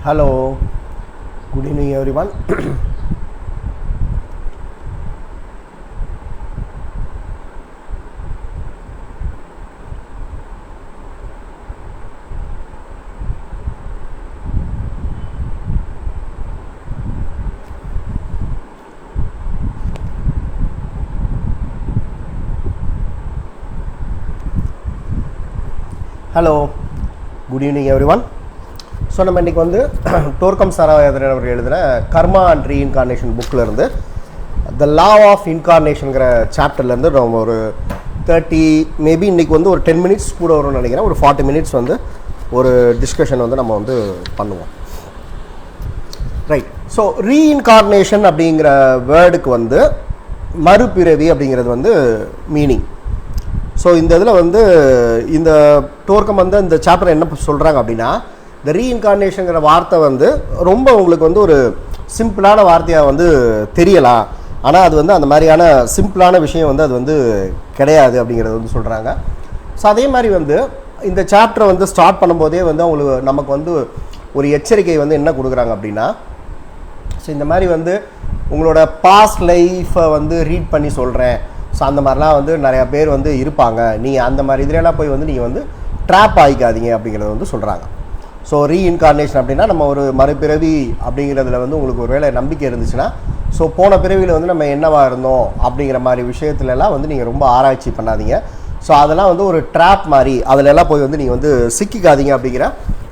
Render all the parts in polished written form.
Hello, good evening everyone. Hello, good evening everyone. So நம்ம இன்றைக்கி வந்து டோர்கம் சாராயாதரன் அவர் எழுதின கர்மா அண்ட் ரீஇன்கார்னேஷன் புக்கில் இருந்து த லா ஆஃப் இன்கார்னேஷனுங்கிற சாப்டர்லேருந்து நம்ம ஒரு 30 மேபி இன்றைக்கி வந்து ஒரு 10 மினிட்ஸ் கூட வரும்னு நினைக்கிறேன். ஒரு 40 மினிட்ஸ் வந்து ஒரு டிஸ்கஷன் வந்து நம்ம வந்து பண்ணுவோம். ரைட். ஸோ ரீஇன்கார்னேஷன் அப்படிங்கிற வேர்டுக்கு வந்து மறுபிறவி அப்படிங்கிறது வந்து மீனிங். ஸோ இந்த இதில் வந்து இந்த டோர்க்கம் வந்து இந்த சாப்டர் என்ன சொல்கிறாங்க அப்படின்னா, இந்த ரீஇன்கார்னேஷனுங்கிற வார்த்தை வந்து ரொம்ப உங்களுக்கு வந்து ஒரு சிம்பிளான வார்த்தையாக வந்து தெரியலாம், ஆனால் அது வந்து அந்த மாதிரியான சிம்பிளான விஷயம் வந்து அது வந்து கிடையாது அப்படிங்கிறது வந்து சொல்கிறாங்க. ஸோ அதே மாதிரி வந்து இந்த சாப்டரை வந்து ஸ்டார்ட் பண்ணும்போதே வந்து அவங்களுக்கு நமக்கு வந்து ஒரு எச்சரிக்கை வந்து என்ன கொடுக்குறாங்க அப்படின்னா, ஸோ இந்த மாதிரி வந்து உங்களோட பாஸ்ட் லைஃப்பை வந்து ரீட் பண்ணி சொல்கிறேன். ஸோ அந்த மாதிரிலாம் வந்து நிறையா பேர் வந்து இருப்பாங்க, நீங்கள் அந்த மாதிரி இதிலெல்லாம் போய் வந்து நீங்கள் வந்து ட்ராப் ஆகிக்காதீங்க அப்படிங்கிறத வந்து சொல்கிறாங்க. ஸோ ரீஇன்கார்னேஷன் அப்படின்னா நம்ம ஒரு மறுபிறவி அப்படிங்கிறதுல வந்து உங்களுக்கு ஒரு வேளை நம்பிக்கை இருந்துச்சுன்னா, ஸோ போன பிறவியில் வந்து நம்ம என்னவாக இருந்தோம் அப்படிங்கிற மாதிரி விஷயத்துலலாம் வந்து நீங்கள் ரொம்ப ஆராய்ச்சி பண்ணாதீங்க. ஸோ அதெல்லாம் வந்து ஒரு ட்ராப் மாதிரி, அதிலெல்லாம் போய் வந்து நீங்கள் வந்து சிக்கிக்காதீங்க அப்படிங்கிற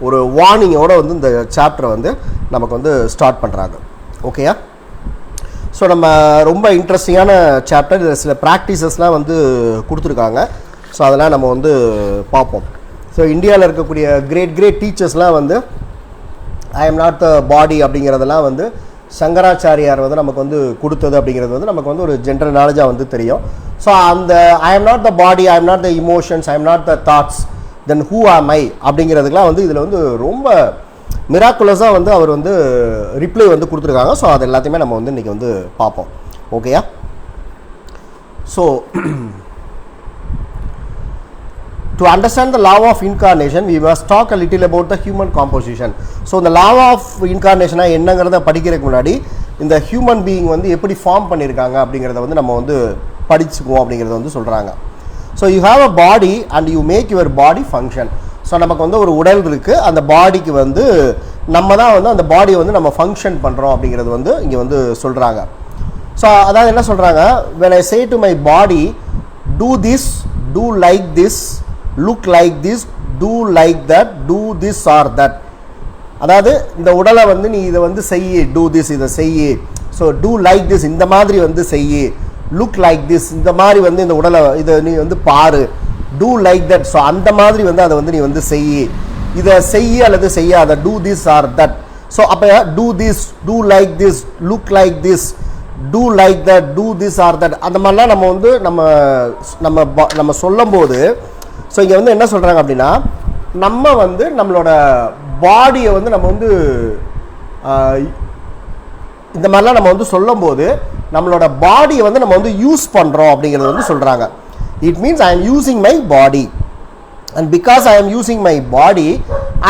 ஒரு வார்னிங்கோடு வந்து இந்த சாப்டரை வந்து நமக்கு வந்து ஸ்டார்ட் பண்ணுறாங்க. ஓகேயா? ஸோ நம்ம ரொம்ப இன்ட்ரெஸ்டிங்கான சாப்டர். இதில் சில ப்ராக்டிசஸ்லாம் வந்து கொடுத்துருக்காங்க. ஸோ அதெல்லாம் நம்ம வந்து பார்ப்போம். ஸோ இந்தியாவில் இருக்கக்கூடிய கிரேட் டீச்சர்ஸ்லாம் வந்து ஐ எம் நாட் த பாடி அப்படிங்கிறதெல்லாம் வந்து சங்கராச்சாரியார் வந்து நமக்கு வந்து கொடுத்தது அப்படிங்கிறது வந்து நமக்கு வந்து ஒரு ஜென்ரல் நாலேஜாக வந்து தெரியும். ஸோ அந்த I am not the body, I am not the emotions, I am not the thoughts, then who am I அப்படிங்கிறதுக்கெலாம் வந்து இதில் வந்து ரொம்ப மிராக்குலஸாக வந்து அவர் வந்து ரிப்ளை வந்து கொடுத்துருக்காங்க. ஸோ அது எல்லாத்தையுமே நம்ம வந்து இன்றைக்கி வந்து பார்ப்போம். ஓகேயா? So to understand the law of incarnation, we must talk a little about the human composition. So the law of incarnation என்னங்கிறத படிக்கிறதுக்கு முன்னாடி இந்த ஹியூமன் பீயிங் வந்து எப்படி ஃபார்ம் பண்ணியிருக்காங்க அப்படிங்கிறத வந்து நம்ம வந்து படிச்சுக்குவோம் அப்படிங்கிறத வந்து சொல்கிறாங்க. So you have a body and you make your body function. So நமக்கு வந்து ஒரு உடல் இருக்குது, அந்த பாடிக்கு வந்து நம்ம தான் வந்து அந்த பாடியை வந்து நம்ம ஃபங்க்ஷன் பண்ணுறோம் அப்படிங்கிறது வந்து இங்கே வந்து சொல்கிறாங்க. ஸோ அதாவது என்ன சொல்கிறாங்க, when I say to my body do this, do like this, look like this, do like that, do this or that, அதாவது இந்த உடலை வந்து நீ இதை வந்து செய்யி, do this, இதை செய்யி, ஸோ do like this, இந்த மாதிரி வந்து செய்யி, look like this, இந்த மாதிரி வந்து இந்த உடலை இதை நீ வந்து பாரு, do like that, ஸோ அந்த மாதிரி வந்து அதை வந்து நீ வந்து செய்யி, இதை செய்யி அல்லது செய்யாத, do this or that. So அப்போ do this, do like this, look like this, do like that, do this or that, அந்த மாதிரிலாம் நம்ம வந்து நம்ம சொல்லும் போது, ஸோ இங்கே வந்து என்ன சொல்கிறாங்க அப்படின்னா, நம்ம வந்து நம்மளோட பாடியை வந்து நம்ம வந்து இந்த மாதிரிலாம் நம்ம வந்து சொல்லும் போது நம்மளோட பாடியை வந்து நம்ம வந்து யூஸ் பண்ணுறோம் அப்படிங்கிறது வந்து சொல்கிறாங்க. It means I am using my body and because I am using my body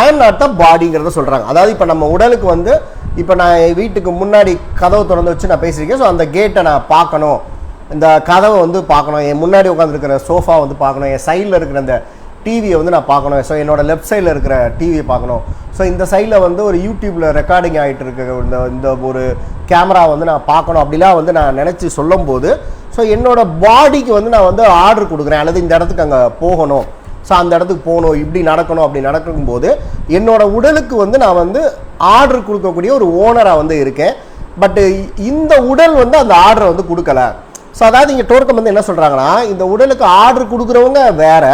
I am not the பாடிங்கிறத சொல்கிறாங்க. அதாவது இப்போ நம்ம உடலுக்கு வந்து இப்போ நான் வீட்டுக்கு முன்னாடி கதவு திறந்து வச்சு நான் பேசியிருக்கேன். ஸோ அந்த கேட்டை நான் பார்க்கணும், இந்த கதவை வந்து பார்க்கணும், என் முன்னாடி உட்காந்துருக்கிற சோஃபா வந்து பார்க்கணும், என் சைடில் இருக்கிற அந்த டிவியை வந்து நான் பார்க்கணும், ஸோ என்னோடய லெஃப்ட் சைடில் இருக்கிற டிவியை பார்க்கணும், ஸோ இந்த சைடில் வந்து ஒரு யூடியூப்பில் ரெக்கார்டிங் ஆகிட்டு இருக்க இந்த ஒரு கேமரா வந்து நான் பார்க்கணும் அப்படிலாம் வந்து நான் நினச்சி சொல்லும்போது, ஸோ என்னோடய பாடிக்கு வந்து நான் வந்து ஆர்டர் கொடுக்குறேன், அல்லது இந்த இடத்துக்கு அங்கே போகணும், ஸோ அந்த இடத்துக்கு போகணும், இப்படி நடக்கணும், அப்படி நடக்கும்போது என்னோடய உடலுக்கு வந்து நான் வந்து ஆர்டர் கொடுக்கக்கூடிய ஒரு ஓனராக வந்து இருக்கேன். பட்டு இந்த உடல் வந்து அந்த ஆர்டரை வந்து கொடுக்கல. ஸோ அதாவது இங்கே டோர்க்கம் வந்து என்ன சொல்கிறாங்கன்னா, இந்த உடலுக்கு ஆர்டர் கொடுக்குறவங்க வேற,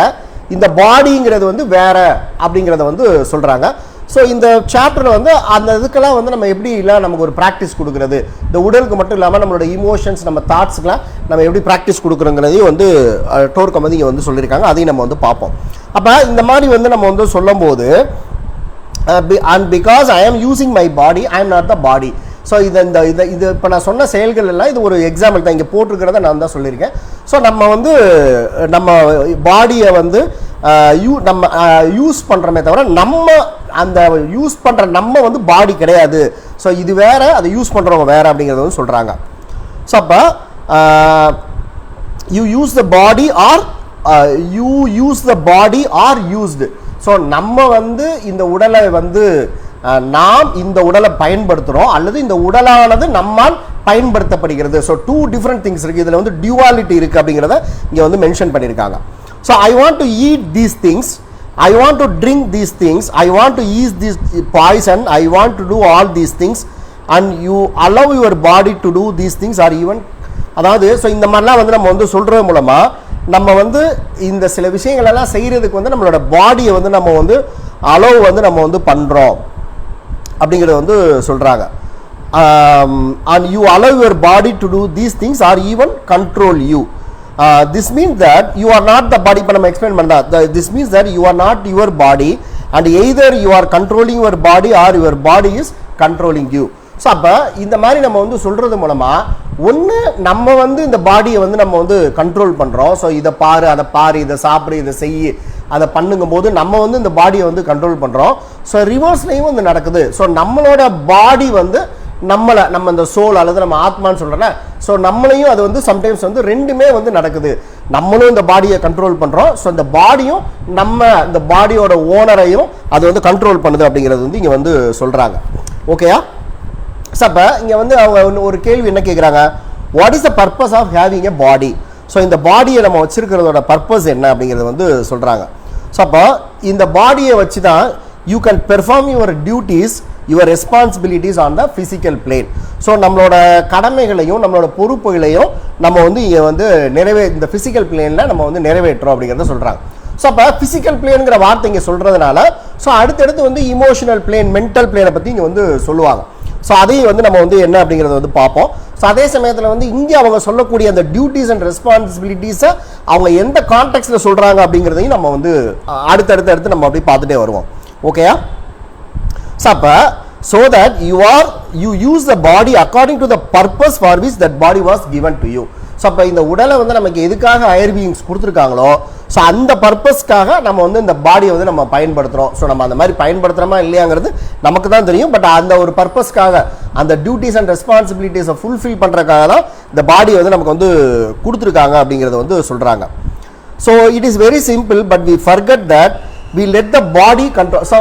இந்த பாடிங்கிறது வந்து வேற அப்படிங்கிறத வந்து சொல்கிறாங்க. ஸோ இந்த சாப்டரில் வந்து அந்த இதுக்கெல்லாம் வந்து நம்ம எப்படி இல்லை நமக்கு ஒரு ப்ராக்டிஸ் கொடுக்குறது, இந்த உடலுக்கு மட்டும் இல்லாமல் நம்மளோட இமோஷன்ஸ், நம்ம தாட்ஸுக்கெலாம் நம்ம எப்படி ப்ராக்டிஸ் கொடுக்குறோங்கிறதையும் வந்து டோர்க்கம் வந்து இங்கே வந்து சொல்லியிருக்காங்க. அதையும் நம்ம வந்து பார்ப்போம். அப்போ இந்த மாதிரி வந்து நம்ம வந்து சொல்லும் போது and because I am using my body, I am not the body. So இது இப்போ நான் சொன்ன செயல்கள் எல்லாம் இது ஒரு எக்ஸாம்பிள் தான், இங்கே போட்டிருக்கிறத நான் தான் சொல்லியிருக்கேன். ஸோ நம்ம வந்து நம்ம பாடியை வந்து நம்ம யூஸ் பண்ணுறோமே தவிர நம்ம அந்த யூஸ் பண்ணுற நம்ம வந்து பாடி கிடையாது. ஸோ இது வேற, அதை யூஸ் பண்ணுறவங்க வேற அப்படிங்கிறத வந்து சொல்கிறாங்க. ஸோ அப்போ you use the body or used. So நம்ம வந்து இந்த உடலை வந்து நாம் இந்த உடலை பயன்படுத்துகிறோம் அல்லது இந்த உடலானது நம்மால் பயன்படுத்தப்படுகிறது. ஸோ 2 டிஃப்ரெண்ட் திங்ஸ் இருக்குது. இதில் வந்து டியூவாலிட்டி இருக்குது அப்படிங்கிறத இங்கே வந்து மென்ஷன் பண்ணியிருக்காங்க. So I want to eat these things, I want to drink these things, I want to eat this poison, I want to do all these things, and you allow your body to do these things or even அதாவது so இந்த மாதிரிலாம் வந்து நம்ம வந்து சொல்கிறது மூலமாக நம்ம வந்து இந்த சில விஷயங்களெல்லாம் செய்கிறதுக்கு வந்து நம்மளோட பாடியை வந்து நம்ம வந்து அலோவ் வந்து நம்ம வந்து பண்ணுறோம் அப்படிங்கிறத வந்து சொல்கிறாங்க. and you allow your body to do these things or even control you. This means that you are not the body. இப்போ நம்ம எக்ஸ்பிளைன் பண்ணலாம். This means that you are not your body and either you are controlling your body or your body is controlling you. So அப்போ இந்த மாதிரி நம்ம வந்து சொல்கிறது மூலமாக ஒன்று நம்ம வந்து இந்த பாடியை வந்து நம்ம வந்து கண்ட்ரோல் பண்ணுறோம். ஸோ இதை பாரு, அதை பாரு, இதை சாப்பிடு, இதை செய், அதை பண்ணுங்கும் போது நம்ம வந்து இந்த பாடியை வந்து கண்ட்ரோல் பண்ணுறோம். ஸோ ரிவர்ஸ்லையும் வந்து நடக்குது. ஸோ நம்மளோட பாடி வந்து நம்ம இந்த சோல் அல்லது நம்ம ஆத்மான்னு சொல்கிறோம்ல, ஸோ நம்மளையும் அது வந்து சம்டைம்ஸ் வந்து ரெண்டுமே வந்து நடக்குது. நம்மளும் இந்த பாடியை கண்ட்ரோல் பண்ணுறோம். ஸோ இந்த பாடியும் நம்ம இந்த பாடியோட ஓனரையும் அது வந்து கண்ட்ரோல் பண்ணுது அப்படிங்கிறது வந்து இங்கே வந்து சொல்கிறாங்க. ஓகேயா? ஸோ அப்போ இங்கே வந்து அவங்க ஒரு கேள்வி என்ன கேட்குறாங்க, what is the purpose of having a body? So இந்த பாடியை நம்ம வச்சிருக்கிறதோட பர்பஸ் என்ன அப்படிங்கிறத வந்து சொல்கிறாங்க. ஸோ அப்போ இந்த பாடியை வச்சு தான் you can perform your duties, your responsibilities on the physical plane. So நம்மளோட கடமைகளையும் நம்மளோட பொறுப்புகளையும் நம்ம வந்து இங்கே வந்து இந்த ஃபிசிக்கல் பிளேனில் நம்ம வந்து நிறைவேற்றோம் அப்படிங்கிறத சொல்கிறாங்க. ஸோ அப்போ ஃபிசிக்கல் பிளேனுங்கிற வார்த்தை இங்கே சொல்கிறதுனால ஸோ அடுத்தடுத்து வந்து இமோஷனல் பிளேன், மென்டல் பிளேனை பற்றி இங்கே வந்து சொல்லுவாங்க. ஸோ அதையும் வந்து நம்ம வந்து என்ன அப்படிங்கிறத வந்து பார்ப்போம். ஸோ அதே சமயத்தில் வந்து இங்கே அவங்க சொல்லக்கூடிய அந்த டியூட்டிஸ் அண்ட் ரெஸ்பான்சிபிலிட்டிஸை அவங்க எந்த கான்டெக்ட்ல சொல்கிறாங்க அப்படிங்கிறதையும் நம்ம வந்து அடுத்தடுத்து நம்ம அப்படி பார்த்துட்டே வருவோம். ஓகேயா? ஸோ அப்போ so that you use the body according to the purpose for which that body was given to you. So அப்போ இந்த உடலை வந்து நமக்கு எதுக்காக ஹையர் பீயிங்ஸ் கொடுத்துருக்காங்களோ ஸோ அந்த பர்பஸ்க்காக நம்ம வந்து இந்த பாடியை வந்து நம்ம பயன்படுத்துகிறோம். ஸோ நம்ம அந்த மாதிரி பயன்படுத்துகிறோமா இல்லையாங்கிறது நமக்கு தான் தெரியும். பட் அந்த ஒரு பர்பஸ்க்காக அந்த டியூட்டிஸ் அண்ட் ரெஸ்பான்சிபிலிட்டிஸை ஃபுல்ஃபில் பண்ணுறதுக்காக தான் இந்த பாடியை வந்து நமக்கு வந்து கொடுத்துருக்காங்க அப்படிங்கிறத வந்து சொல்கிறாங்க. So it is very simple, but we forget that we let the body control. So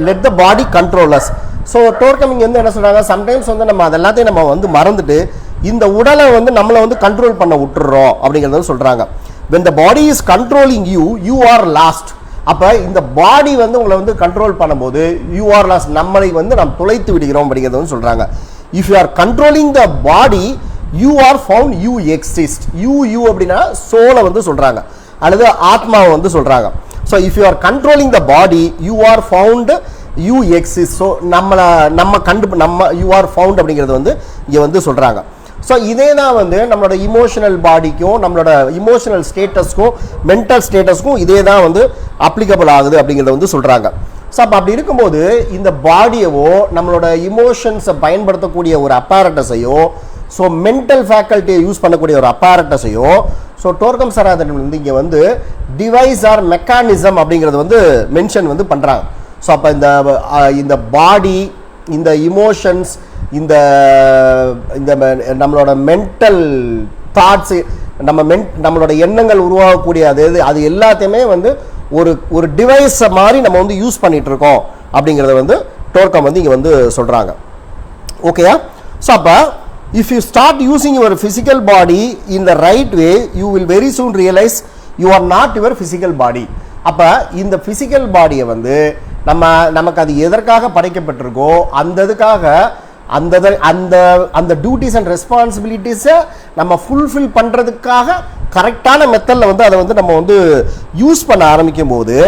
let the body control us. So டோர்கமிங் வந்து என்ன சொல்கிறாங்க, சம்டைம்ஸ் வந்து நம்ம அதெல்லாத்தையும் நம்ம வந்து மறந்துட்டு இந்த உடலை வந்து நம்மளை வந்து கண்ட்ரோல் பண்ண விட்டுறோம் அப்படிங்கிறத சொல்கிறாங்க. when the body is controlling you, you are lost. அப்போ இந்த பாடி வந்து உங்களை வந்து கண்ட்ரோல் பண்ணும்போது you are lost, நம்மளை வந்து நாம் துளைத்து விடுகிறோம் அப்படிங்கிறத வந்து சொல்கிறாங்க. if you are controlling the body, you are found, you exist. you அப்படின்னா சோலை வந்து சொல்கிறாங்க அல்லது ஆத்மாவை வந்து சொல்கிறாங்க. So if you R controlling the body, you are found, you exist. So நம்ம யூ ஆர் ஃபவுண்ட் அப்படிங்கிறது வந்து இங்கே வந்து சொல்கிறாங்க. ஸோ இதே தான் வந்து நம்மளோட இமோஷனல் பாடிக்கும் நம்மளோட இமோஷனல் ஸ்டேட்டஸ்க்கும் மென்டல் ஸ்டேட்டஸ்க்கும் இதே தான் வந்து அப்ளிகபிள் ஆகுது அப்படிங்கிறத வந்து சொல்கிறாங்க. ஸோ அப்போ அப்படி இருக்கும்போது இந்த பாடியவோ நம்மளோட இமோஷன்ஸை பயன்படுத்தக்கூடிய ஒரு அப்பாரட்டஸையோ ஸோ மென்டல் ஃபேக்கல்ட்டியை யூஸ் பண்ணக்கூடிய ஒரு அப்பாரட்டஸையோ ஸோ டோர்கம் சராதன் வந்து இங்கே வந்து டிவைஸ் ஆர் மெக்கானிசம் அப்படிங்கிறது வந்து மென்ஷன் வந்து பண்ணுறாங்க. ஸோ அப்போ இந்த பாடி, இந்த இமோஷன்ஸ், இந்த நம்மளோட மென்டல் தாட்ஸு, நம்மளோட எண்ணங்கள் உருவாகக்கூடிய அது எல்லாத்தையுமே வந்து ஒரு டிவைஸை மாதிரி நம்ம வந்து யூஸ் பண்ணிட்டு இருக்கோம் அப்படிங்கிறத வந்து டோர்கம் வந்து இங்கே வந்து சொல்கிறாங்க. ஓகேயா? ஸோ அப்போ if you start using your physical body in the right way, you will very soon realize you are not your physical body. அப்போ இந்த physical பாடியை வந்து நமக்கு அது எதற்காக படைக்கப்பட்டிருக்கோ அதுக்காக அந்த டியூட்டிஸ் அண்ட் ரெஸ்பான்சிபிலிட்டிஸை நம்ம ஃபுல்ஃபில் பண்ணுறதுக்காக கரெக்டான மெத்தடில் வந்து அதை வந்து நம்ம வந்து யூஸ் பண்ண ஆரம்பிக்கும் போது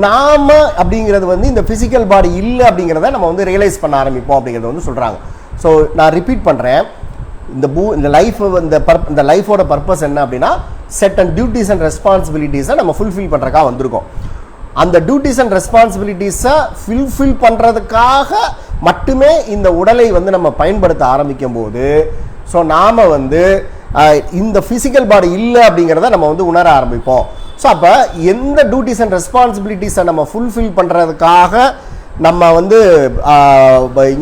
நாம அப்படிங்கிறது வந்து இந்த ஃபிசிக்கல் பாடி இல்லை அப்படிங்கிறத நம்ம வந்து ரியலைஸ் பண்ண ஆரம்பிப்போம் அப்படிங்கிறத வந்து சொல்கிறாங்க. ஸோ நான் ரிப்பீட் பண்ணுறேன், இந்த லைஃபோட பர்பஸ் என்ன அப்படின்னா செட் அண்ட் டியூட்டிஸ் அண்ட் ரெஸ்பான்சிபிலிட்டிஸை நம்ம ஃபுல்ஃபில் பண்ணுறதுக்காக வந்திருக்கோம். அந்த டியூட்டிஸ் அண்ட் ரெஸ்பான்சிபிலிட்டிஸை ஃபுல்ஃபில் பண்ணுறதுக்காக மட்டுமே இந்த உடலை வந்து நம்ம பயன்படுத்த ஆரம்பிக்கும் போது ஸோ நாம் வந்து இந்த ஃபிசிக்கல் பாடி இல்லை அப்படிங்கிறத நம்ம வந்து உணர ஆரம்பிப்போம். ஸோ அப்போ எந்த டியூட்டிஸ் அண்ட் ரெஸ்பான்சிபிலிட்டிஸை நம்ம ஃபுல்ஃபில் பண்ணுறதுக்காக நம்ம வந்து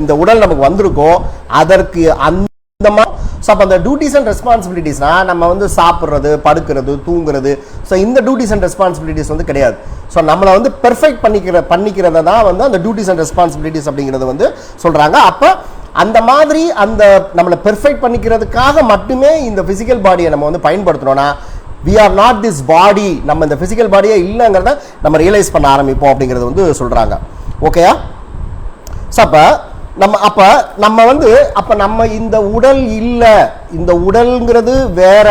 இந்த உடல் நமக்கு வந்திருக்கோம், அதற்கு அந்த மாதிரி ஸோ அப்போ அந்த டியூட்டிஸ் அண்ட் ரெஸ்பான்சிபிலிட்டிஸ்னா நம்ம வந்து சாப்பிட்றது, படுக்கிறது, தூங்குறது, ஸோ இந்த டியூட்டிஸ் அண்ட் ரெஸ்பான்சிபிலிட்டிஸ் வந்து கிடையாது. ஸோ நம்மளை வந்து பெர்ஃபெக்ட் பண்ணிக்கிறத தான் வந்து அந்த டியூட்டிஸ் அண்ட் ரெஸ்பான்சிபிலிட்டிஸ் அப்படிங்கிறது வந்து சொல்கிறாங்க. அப்போ அந்த மாதிரி அந்த நம்மளை பெர்ஃபெக்ட் பண்ணிக்கிறதுக்காக மட்டுமே இந்த ஃபிசிக்கல் பாடியை நம்ம வந்து பயன்படுத்தணும்னா we are not this body, நம்ம இந்த ஃபிசிக்கல் பாடியே இல்லைங்கிறத நம்ம ரியலைஸ் பண்ண ஆரம்பிப்போம் அப்படிங்கிறது வந்து சொல்கிறாங்க. ஓகேயா? ஸோ நம்ம வந்து நம்ம இந்த உடல் இல்லை, இந்த உடல்ங்கிறது வேற,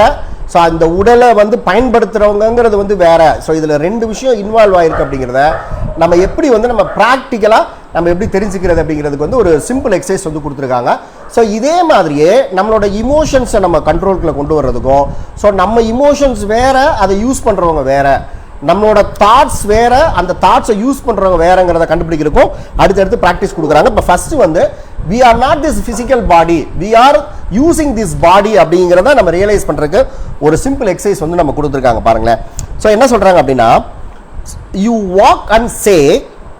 ஸோ அந்த உடலை வந்து பயன்படுத்துகிறவங்கிறது வந்து வேற. ஸோ இதில் 2 விஷயம் இன்வால்வ் ஆகிருக்கு அப்படிங்கிறத நம்ம எப்படி வந்து நம்ம ப்ராக்டிக்கலாக நம்ம எப்படி தெரிஞ்சுக்கிறது அப்படிங்கிறதுக்கு வந்து ஒரு சிம்பிள் எக்ஸசைஸ் வந்து கொடுத்துருக்காங்க. ஸோ இதே மாதிரியே நம்மளோட இமோஷன்ஸை நம்ம கண்ட்ரோலுக்குள்ள கொண்டு வர்றதுக்கும், ஸோ நம்ம இமோஷன்ஸ் வேற, அதை யூஸ் பண்ணுறவங்க வேற, நம்மளோட தாட்ஸ் வேற, அந்த தாட்ஸை யூஸ் பண்ணுறவங்க வேறங்கிறத கண்டுபிடிக்கிறதுக்கும் அடுத்தடுத்து ப்ராக்டிஸ் கொடுக்குறாங்க. இப்போ ஃபர்ஸ்ட் வந்து we are not this physical body, we are using this body அப்படிங்கிறத நம்ம ரியலைஸ் பண்ணுறதுக்கு ஒரு சிம்பிள் எக்ஸசைஸ் வந்து நம்ம கொடுத்துருக்காங்க பாருங்களேன். ஸோ என்ன சொல்கிறாங்க அப்படின்னா, you walk and say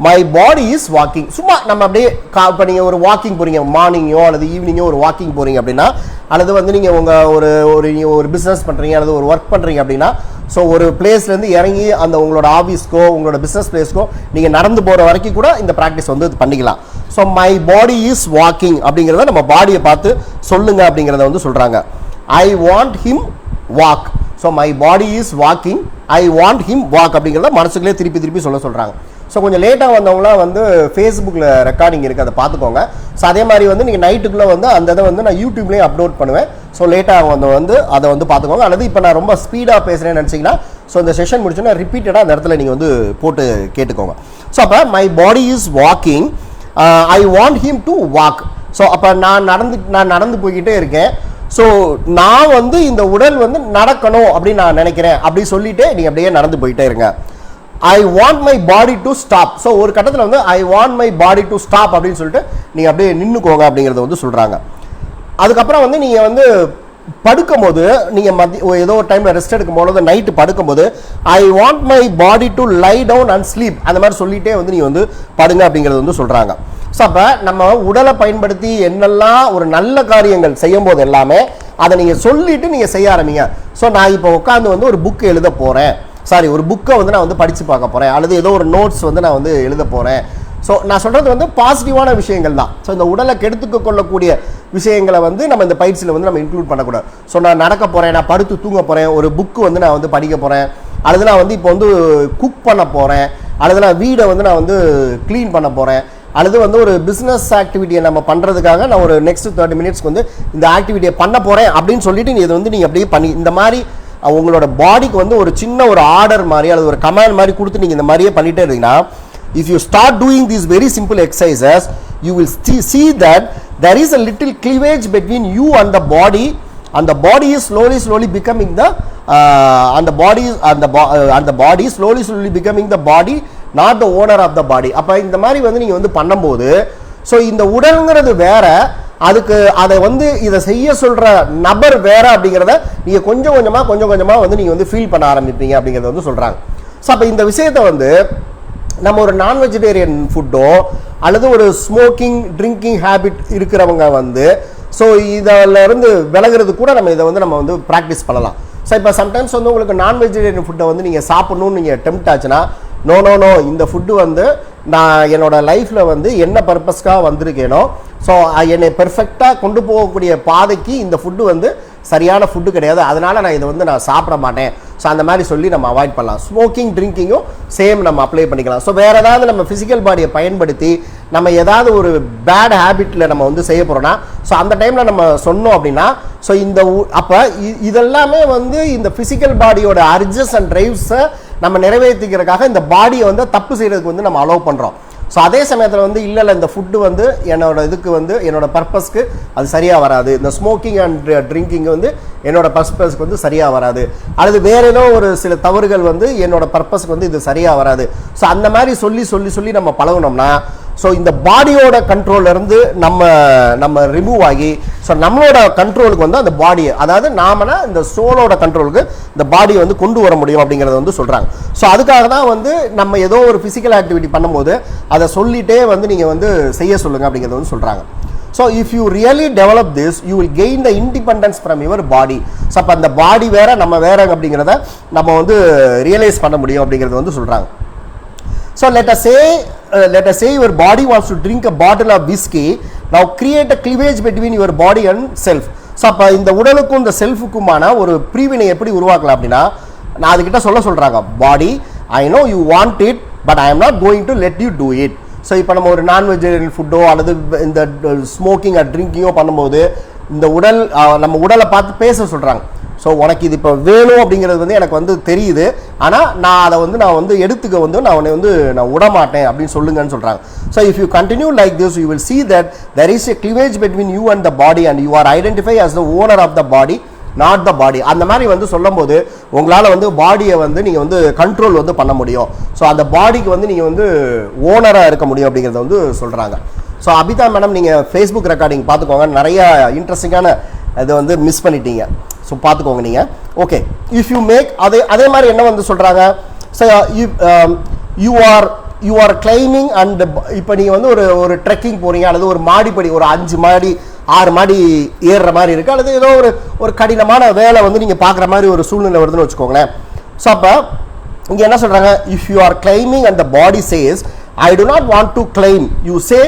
my body is walking. சும்மா நம்ம அப்படியே இப்போ நீங்கள் ஒரு வாக்கிங் போகிறீங்க, மார்னிங்கோ அல்லது ஈவினிங்கோ ஒரு வாக்கிங் போகிறீங்க அப்படின்னா, அல்லது வந்து நீங்கள் உங்கள் ஒரு பிஸ்னஸ் பண்ணுறீங்க அல்லது ஒரு ஒர்க் பண்ணுறீங்க அப்படின்னா, ஸோ ஒரு பிளேஸ்லேருந்து இறங்கி அந்த உங்களோட ஆஃபீஸ்க்கோ உங்களோட பிஸ்னஸ் பிளேஸ்க்கோ நீங்கள் நடந்து போகிற வரைக்கும் கூட இந்த ப்ராக்டிஸ் வந்து பண்ணிக்கலாம். So my body is walking அப்படிங்கிறத நம்ம பாடியை பார்த்து சொல்லுங்க அப்படிங்கிறத வந்து சொல்கிறாங்க. I want him walk. So my body is walking, I want him walk அப்படிங்கிறத மனசுக்குள்ளே திருப்பி சொல்கிறாங்க. ஸோ கொஞ்சம் லேட்டாக வந்தவங்களாம் வந்து ஃபேஸ்புக்கில் ரெக்கார்டிங் இருக்குது, அதை பார்த்துக்கோங்க. ஸோ அதே மாதிரி வந்து நீங்கள் நைட்டுக்குள்ளே வந்து அந்த இதை வந்து நான் யூடியூப்லேயும் அப்லோட் பண்ணுவேன். ஸோ லேட்டாக வந்து அதை வந்து பார்த்துக்கோங்க. அல்லது இப்போ நான் ரொம்ப ஸ்பீடாக பேசுகிறேன்னு நினச்சிங்கன்னா ஸோ இந்த செஷன் முடிச்சோன்னா ரிப்பீட்டடாக அந்த இடத்துல நீங்கள் வந்து போட்டு கேட்டுக்கோங்க. ஸோ அப்போ my body is walking, I want him to walk. So அப்போ நான் நடந்து போய்கிட்டே இருக்கேன். ஸோ நான் வந்து இந்த உடல் வந்து நடக்கணும் அப்படின்னு நான் நினைக்கிறேன் அப்படி சொல்லிட்டு நீங்கள் அப்படியே நடந்து போயிட்டே இருங்க. ஐ want my body to stop. So ஒரு கட்டத்தில் வந்து ஐ want my body to stop அப்படின்னு சொல்லிட்டு நீங்கள் அப்படியே நின்றுக்கோங்க அப்படிங்கிறத வந்து சொல்கிறாங்க. அதுக்கப்புறம் வந்து நீங்கள் வந்து படுக்கும்போது, நீங்கள் ஏதோ ஒரு டைமில் ரெஸ்ட் எடுக்கும்போது, நைட்டு படுக்கும்போது I want my body to lie down and sleep அந்த மாதிரி சொல்லிகிட்டே வந்து நீங்கள் வந்து படுங்க அப்படிங்கிறது வந்து சொல்கிறாங்க. ஸோ அப்போ நம்ம உடலை பயன்படுத்தி என்னெல்லாம் ஒரு நல்ல காரியங்கள் செய்யும் போது எல்லாமே அதை நீங்கள் சொல்லிவிட்டு நீங்கள் செய்ய ஆரம்பிங்க. ஸோ நான் இப்போ உட்காந்து வந்து ஒரு புக் எழுத போகிறேன், ஒரு புக்கை வந்து நான் வந்து படித்து பார்க்க போகிறேன், அல்லது ஏதோ ஒரு நோட்ஸ் வந்து நான் வந்து எழுத போகிறேன். ஸோ நான் சொல்கிறது வந்து பாசிட்டிவான விஷயங்கள் தான். ஸோ இந்த உடலை கெடுத்துக்க கொள்ளக்கூடிய விஷயங்களை வந்து நம்ம இந்த பயிற்சியில் வந்து நம்ம இன்க்ளூட் பண்ணக்கூடாது. ஸோ நான் நடக்க போகிறேன், நான் படுத்து தூங்க போகிறேன், ஒரு புக்கு வந்து நான் வந்து படிக்க போகிறேன், அல்லது நான் வந்து இப்போ வந்து குக் பண்ண போகிறேன், அல்லது நான் வீடை வந்து நான் வந்து க்ளீன் பண்ண போகிறேன், அல்லது வந்து ஒரு பிஸ்னஸ் ஆக்டிவிட்டியை நம்ம பண்ணுறதுக்காக நான் ஒரு நெக்ஸ்ட் 30 மினிட்ஸ்க்கு வந்து இந்த ஆக்டிவிட்டியை பண்ண போகிறேன் அப்படின்னு சொல்லிட்டு இதை வந்து நீங்கள் அப்படியே பண்ணி இந்த மாதிரி உங்களோட பாடிக்கு வந்து ஒரு சின்ன ஒரு ஆர்டர் மாதிரி அல்லது ஒரு கமாண்ட் மாதிரி கொடுத்து நீங்கள் இந்த மாதிரியே பண்ணிகிட்டே இருந்தீங்கன்னா, if you start doing these very simple exercises, you will see that there is a little cleavage between you and the body, and the body is slowly becoming the and the body slowly becoming the body, not the owner of the body. அப்போ இந்த மாதிரி வந்து நீங்கள் வந்து பண்ணும்போது, so இந்த உடல்ங்கிறது வேற, அதுக்கு அதை வந்து இதை செய்ய சொல்கிற நபர் வேற அப்படிங்கிறத நீங்கள் கொஞ்சம் கொஞ்சமாக வந்து நீங்கள் வந்து ஃபீல் பண்ண ஆரம்பிப்பீங்க அப்படிங்கிறத வந்து சொல்கிறாங்க. ஸோ அப்போ இந்த விஷயத்தை வந்து நம்ம ஒரு நான் வெஜிடேரியன் ஃபுட்டோ அல்லது ஒரு ஸ்மோக்கிங் ட்ரிங்கிங் ஹேபிட் இருக்கிறவங்க வந்து ஸோ இதிலேருந்து விலகிறது கூட நம்ம வந்து ப்ராக்டிஸ் பண்ணலாம். ஸோ இப்போ சம்டைம்ஸ் வந்து உங்களுக்கு நான் வெஜிடேரியன் ஃபுட்டை வந்து நீங்கள் சாப்பிட்ணுன்னு நீங்கள் டெம்ப்ட் ஆச்சுன்னா, நோ இந்த ஃபுட்டு வந்து நான் என்னோட லைஃப்பில் வந்து என்ன பர்பஸ்க்காக வந்திருக்கேனோ, ஸோ என்னை பெர்ஃபெக்டாக கொண்டு போகக்கூடிய பாதைக்கு இந்த ஃபுட்டு வந்து சரியான ஃபுட்டு கிடையாது, அதனால் நான் இதை வந்து நான் சாப்பிட மாட்டேன். ஸோ அந்த மாதிரி சொல்லி நம்ம அவாய்ட் பண்ணலாம். ஸ்மோக்கிங் ட்ரிங்கிங்கும் சேம் நம்ம அப்ளை பண்ணிக்கலாம். ஸோ வேறு ஏதாவது நம்ம ஃபிசிக்கல் பாடியை பயன்படுத்தி நம்ம ஏதாவது ஒரு பேட் ஹேபிட்டில் நம்ம வந்து செய்ய போகிறோன்னா, ஸோ அந்த டைமில் நம்ம சொன்னோம் அப்படின்னா, ஸோ அப்போ இதெல்லாமே வந்து இந்த ஃபிசிக்கல் பாடியோட அர்ஜஸ் அண்ட் ட்ரைவ்ஸை நம்ம நிறைவேற்றிக்கிறதுக்காக இந்த பாடியை வந்து தப்பு செய்கிறதுக்கு வந்து நம்ம அலோவ் பண்ணுறோம். ஸோ அதே சமயத்தில் வந்து இல்லை இந்த ஃபுட்டு வந்து இதுக்கு வந்து என்னோட பர்பஸ்க்கு அது சரியாக வராது, இந்த ஸ்மோக்கிங் அண்ட் ட்ரிங்கிங் வந்து என்னோட பர்பஸ்க்கு வந்து சரியாக வராது, அல்லது வேறு ஏதோ ஒரு சில தவறுகள் வந்து என்னோட பர்பஸ்க்கு வந்து இது சரியாக வராது. ஸோ அந்த மாதிரி சொல்லி நம்ம பழகணும்னா, ஸோ இந்த பாடியோட கண்ட்ரோல்ல இருந்து நம்ம ரிமூவ் ஆகி ஸோ நம்மளோட கண்ட்ரோலுக்கு வந்து அந்த பாடியை, அதாவது நாமனா இந்த சோலோட கண்ட்ரோலுக்கு இந்த பாடியை வந்து கொண்டு வர முடியும் அப்படிங்கிறத வந்து சொல்றாங்க. ஸோ அதுக்காக தான் வந்து நம்ம ஏதோ ஒரு பிசிக்கல் ஆக்டிவிட்டி பண்ணும்போது அதை சொல்லிட்டே வந்து நீங்க வந்து செய்ய சொல்லுங்க அப்படிங்கிறத வந்து சொல்றாங்க. So if you really develop this, you will gain the independence from your body. So அப்ப அந்த பாடி வேற நம்ம வேற அப்படிங்கிறத நம்ம வந்து ரியலைஸ் பண்ண முடியும் அப்படிங்கிறது வந்து சொல்றாங்க. So let us say your body wants to drink a bottle of whiskey. Now create a cleavage between your body and self. So அப்ப இந்த உடலுக்கும் இந்த செல்ஃபுக்குமான ஒரு பிரிவினை எப்படி உருவாக்கலாம் அப்படின்னா, நான் அதுகிட்ட சொல்றாங்க, பாடி I know you want it but I am not going to let you do it. So இப்போ நம்ம ஒரு நான்வெஜிடேரியன் ஃபுட்டோ அல்லது இந்த ஸ்மோக்கிங் ட்ரிங்கிங்கோ பண்ணும்போது இந்த நம்ம உடலை பார்த்து பேச சொல்கிறாங்க. ஸோ உனக்கு இது இப்போ வேணும் அப்படிங்கிறது வந்து எனக்கு வந்து தெரியுது, ஆனால் நான் வந்து எடுத்துக்க வந்து நான் விடமாட்டேன் அப்படின்னு சொல்லுங்கன்னு சொல்கிறாங்க. So if you continue like this you will see that there is a cleavage between you and the body and you are identified as the owner of the body, not the body. அந்த மாதிரி வந்து சொல்லும்போது உங்களால் வந்து பாடியை வந்து நீங்கள் வந்து கண்ட்ரோல் வந்து பண்ண முடியும். ஸோ அந்த பாடிக்கு வந்து நீங்கள் வந்து ஓனராக இருக்க முடியும் அப்படிங்கிறத வந்து சொல்கிறாங்க. ஸோ அபிதா மேடம், நீங்கள் ஃபேஸ்புக் ரெக்கார்டிங் பார்த்துக்கோங்க, நிறைய இன்ட்ரெஸ்டிங்கான இதை வந்து மிஸ் பண்ணிட்டீங்க. ஸோ பார்த்துக்கோங்க நீங்கள். ஓகே, இஃப் யூ மேக் அதே மாதிரி என்ன வந்து சொல்கிறாங்க, so you are claiming and இப்போ நீங்கள் வந்து ஒரு ட்ரெக்கிங் போகிறீங்க அல்லது ஒரு மாடிப்படி ஒரு 5 மாடி 6 மாடி ஏறுற மாதிரி இருக்குது, அல்லது ஏதோ ஒரு கடினமான வேலை வந்து நீங்கள் பார்க்குற மாதிரி ஒரு சூழ்நிலை வருதுன்னு வச்சுக்கோங்களேன். ஸோ அப்போ இங்கே என்ன சொல்கிறாங்க, if you are claiming and the body says I do not want to claim you say.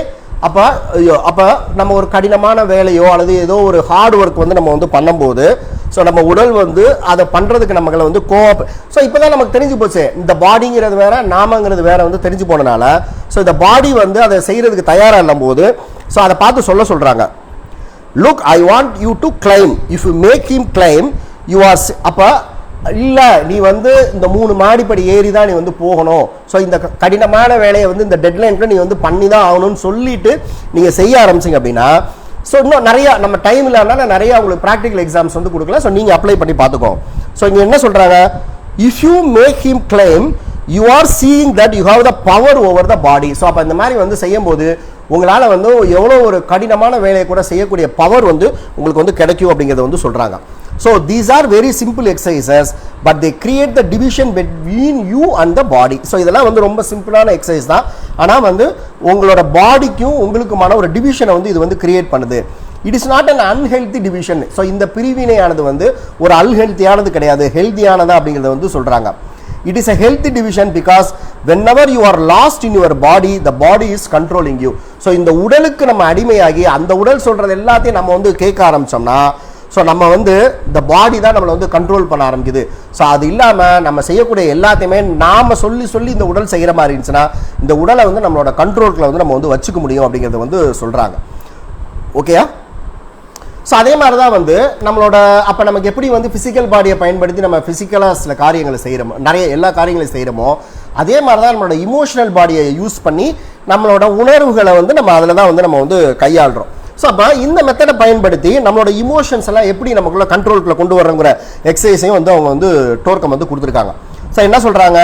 அப்போ நம்ம ஒரு கடினமான வேலையோ அல்லது ஏதோ ஒரு ஹார்ட் ஒர்க் வந்து நம்ம வந்து பண்ணும்போது ஸோ நம்ம உடல் வந்து அதை பண்ணுறதுக்கு நம்மளை வந்து ஸோ இப்போ தான் நமக்கு தெரிஞ்சு போச்சு, இந்த பாடிங்கிறது வேற நாமங்கிறது வேற வந்து தெரிஞ்சு போனனால ஸோ இந்த பாடி வந்து அதை செய்கிறதுக்கு தயாராக இல்லும் போது ஸோ அதை பார்த்து சொல்கிறாங்க, look I want you to climb, if you make him climb you are. அப்போ இல்லை, நீ வந்து இந்த 3 மாடிப்படி ஏறி தான் நீ வந்து போகணும், ஸோ இந்த கடினமான வேலையை வந்து இந்த டெட்லைனுக்கு நீ வந்து பண்ணி தான் ஆகணும்னு சொல்லிட்டு நீங்கள் செய்ய ஆரம்பிச்சிங்க அப்படின்னா ஸோ இன்னும் நிறையா நம்ம டைம் இல்லைனால நிறையா உங்களுக்கு ப்ராக்டிக்கல் எக்ஸாம்ஸ் வந்து கொடுக்கலாம். ஸோ நீங்கள் அப்ளை பண்ணி பார்த்துக்கோ. ஸோ இங்கே என்ன சொல்கிறாங்க, if you make him claim you are seeing that you have the power over the body. So அப்போ இந்த மாதிரி வந்து செய்யும்போது உங்களால் வந்து எவ்வளோ ஒரு கடினமான வேலையை கூட செய்யக்கூடிய பவர் வந்து உங்களுக்கு வந்து கிடைக்கும் அப்படிங்கிறத வந்து சொல்கிறாங்க. So these are very simple exercises but they create the division between you and the body. So இதெல்லாம் வந்து ரொம்ப சிம்பிளான எக்ஸசைஸ் தான், ஆனால் வந்து உங்களோட பாடிக்கும் உங்களுக்குமான ஒரு டிவிஷனை வந்து இது வந்து கிரியேட் பண்ணுது. It is not an unhealthy division. So இந்த பிரிவினையானது வந்து ஒரு அன்ஹெல்த்தியானது கிடையாது, ஹெல்த்தியானதா அப்படிங்கிறத வந்து சொல்கிறாங்க. It is a healthy division because whenever you are lost in your body, the body is controlling you. So இந்த உடலுக்கு நம்ம அடிமையாகி அந்த உடல் சொல்றது எல்லாத்தையும் நம்ம வந்து கேட்க ஆரம்பிச்சோம்னா ஸோ நம்ம வந்து இந்த பாடி தான் நம்மளை வந்து கண்ட்ரோல் பண்ண ஆரம்பிக்குது. ஸோ அது இல்லாமல் நம்ம செய்யக்கூடிய எல்லாத்தையுமே நாம் சொல்லி இந்த உடல் செய்கிற மாதிரி இருந்துச்சுன்னா இந்த உடலை வந்து நம்மளோட கண்ட்ரோலுக்குள்ள வந்து நம்ம வந்து வச்சுக்க முடியும் அப்படிங்கிறத வந்து சொல்கிறாங்க. ஓகேயா? ஸோ அதே மாதிரி தான் வந்து நம்மளோட அப்போ நமக்கு எப்படி வந்து ஃபிசிக்கல் பாடியை பயன்படுத்தி நம்ம ஃபிசிக்கலாக சில காரியங்களை செய்கிறோமோ, எல்லா காரியங்களையும் செய்கிறோமோ, அதே மாதிரி தான் நம்மளோட இமோஷனல் பாடியை யூஸ் பண்ணி நம்மளோட உணர்வுகளை வந்து நம்ம அதில் தான் வந்து நம்ம வந்து கையாளுறோம். ஸோ அப்போ இந்த மெத்தடை பயன்படுத்தி நம்மளோட இமோஷன்ஸ் எல்லாம் எப்படி நமக்குள்ள கண்ட்ரோலுக்குள்ள கொண்டு வரங்கிற எக்ஸசைஸையும் வந்து அவங்க வந்து டோர்க்கம் வந்து கொடுத்துருக்காங்க. ஸோ என்ன சொல்கிறாங்க,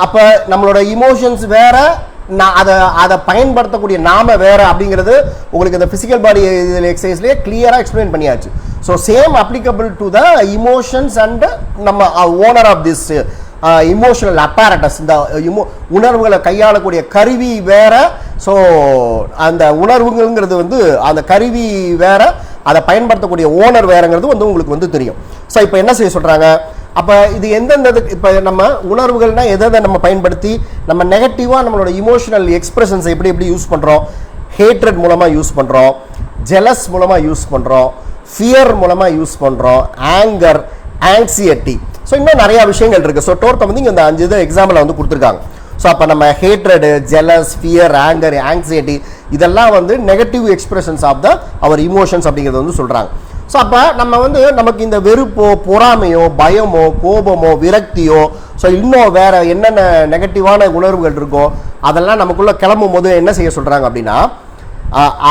அப்போ நம்மளோட இமோஷன்ஸ் வேற, அதை பயன்படுத்தக்கூடிய நாம வேற அப்படிங்கிறது உங்களுக்கு இந்த பிசிக்கல் பாடி எக்ஸசைஸ்லேயே கிளியராக எக்ஸ்பிளைன் பண்ணியாச்சு. So same applicable to the emotions and நம்ம owner of this emotional apparatus. இந்த உணர்வுகளை கையாளக்கூடிய கருவி வேற. ஸோ அந்த உணர்வுங்கிறது வந்து அந்த கருவி வேற, அதை பயன்படுத்தக்கூடிய ஓனர் வேறங்கிறது வந்து உங்களுக்கு வந்து தெரியும். ஸோ இப்போ என்ன செய்ய சொல்கிறாங்க, அப்போ இது எந்தெந்த இப்போ நம்ம உணர்வுகள்னால் எதை நம்ம பயன்படுத்தி நம்ம நெகட்டிவாக நம்மளோட இமோஷனல் எக்ஸ்பிரஷன்ஸை எப்படி யூஸ் பண்ணுறோம், ஹேட்ரட் மூலமாக யூஸ் பண்ணுறோம், ஜெலஸ் மூலமாக யூஸ் பண்ணுறோம், ஃபியர் மூலமாக யூஸ் பண்ணுறோம், ஆங்கர், ஆங்ஸைட்டி. ஸோ இன்னும் நிறையா விஷயங்கள் இருக்குது. ஸோ டோர்க்கம் வந்து இங்கே இந்த 5 இது எக்ஸாம்பிளை வந்து கொடுத்துருக்காங்க. ஸோ அப்போ நம்ம hatred, jealous, fear, anger, anxiety இதெல்லாம் வந்து negative expressions of the our emotions அப்படிங்கிறத வந்து சொல்கிறாங்க. ஸோ அப்போ நம்ம வந்து நமக்கு இந்த வெறுப்போ, பொறாமையோ, பயமோ, கோபமோ, விரக்தியோ, ஸோ இன்னும் வேற என்னென்ன நெகட்டிவான உணர்வுகள் இருக்கோ அதெல்லாம் நமக்குள்ளே கிளம்பும் போது என்ன செய்ய சொல்கிறாங்க அப்படின்னா,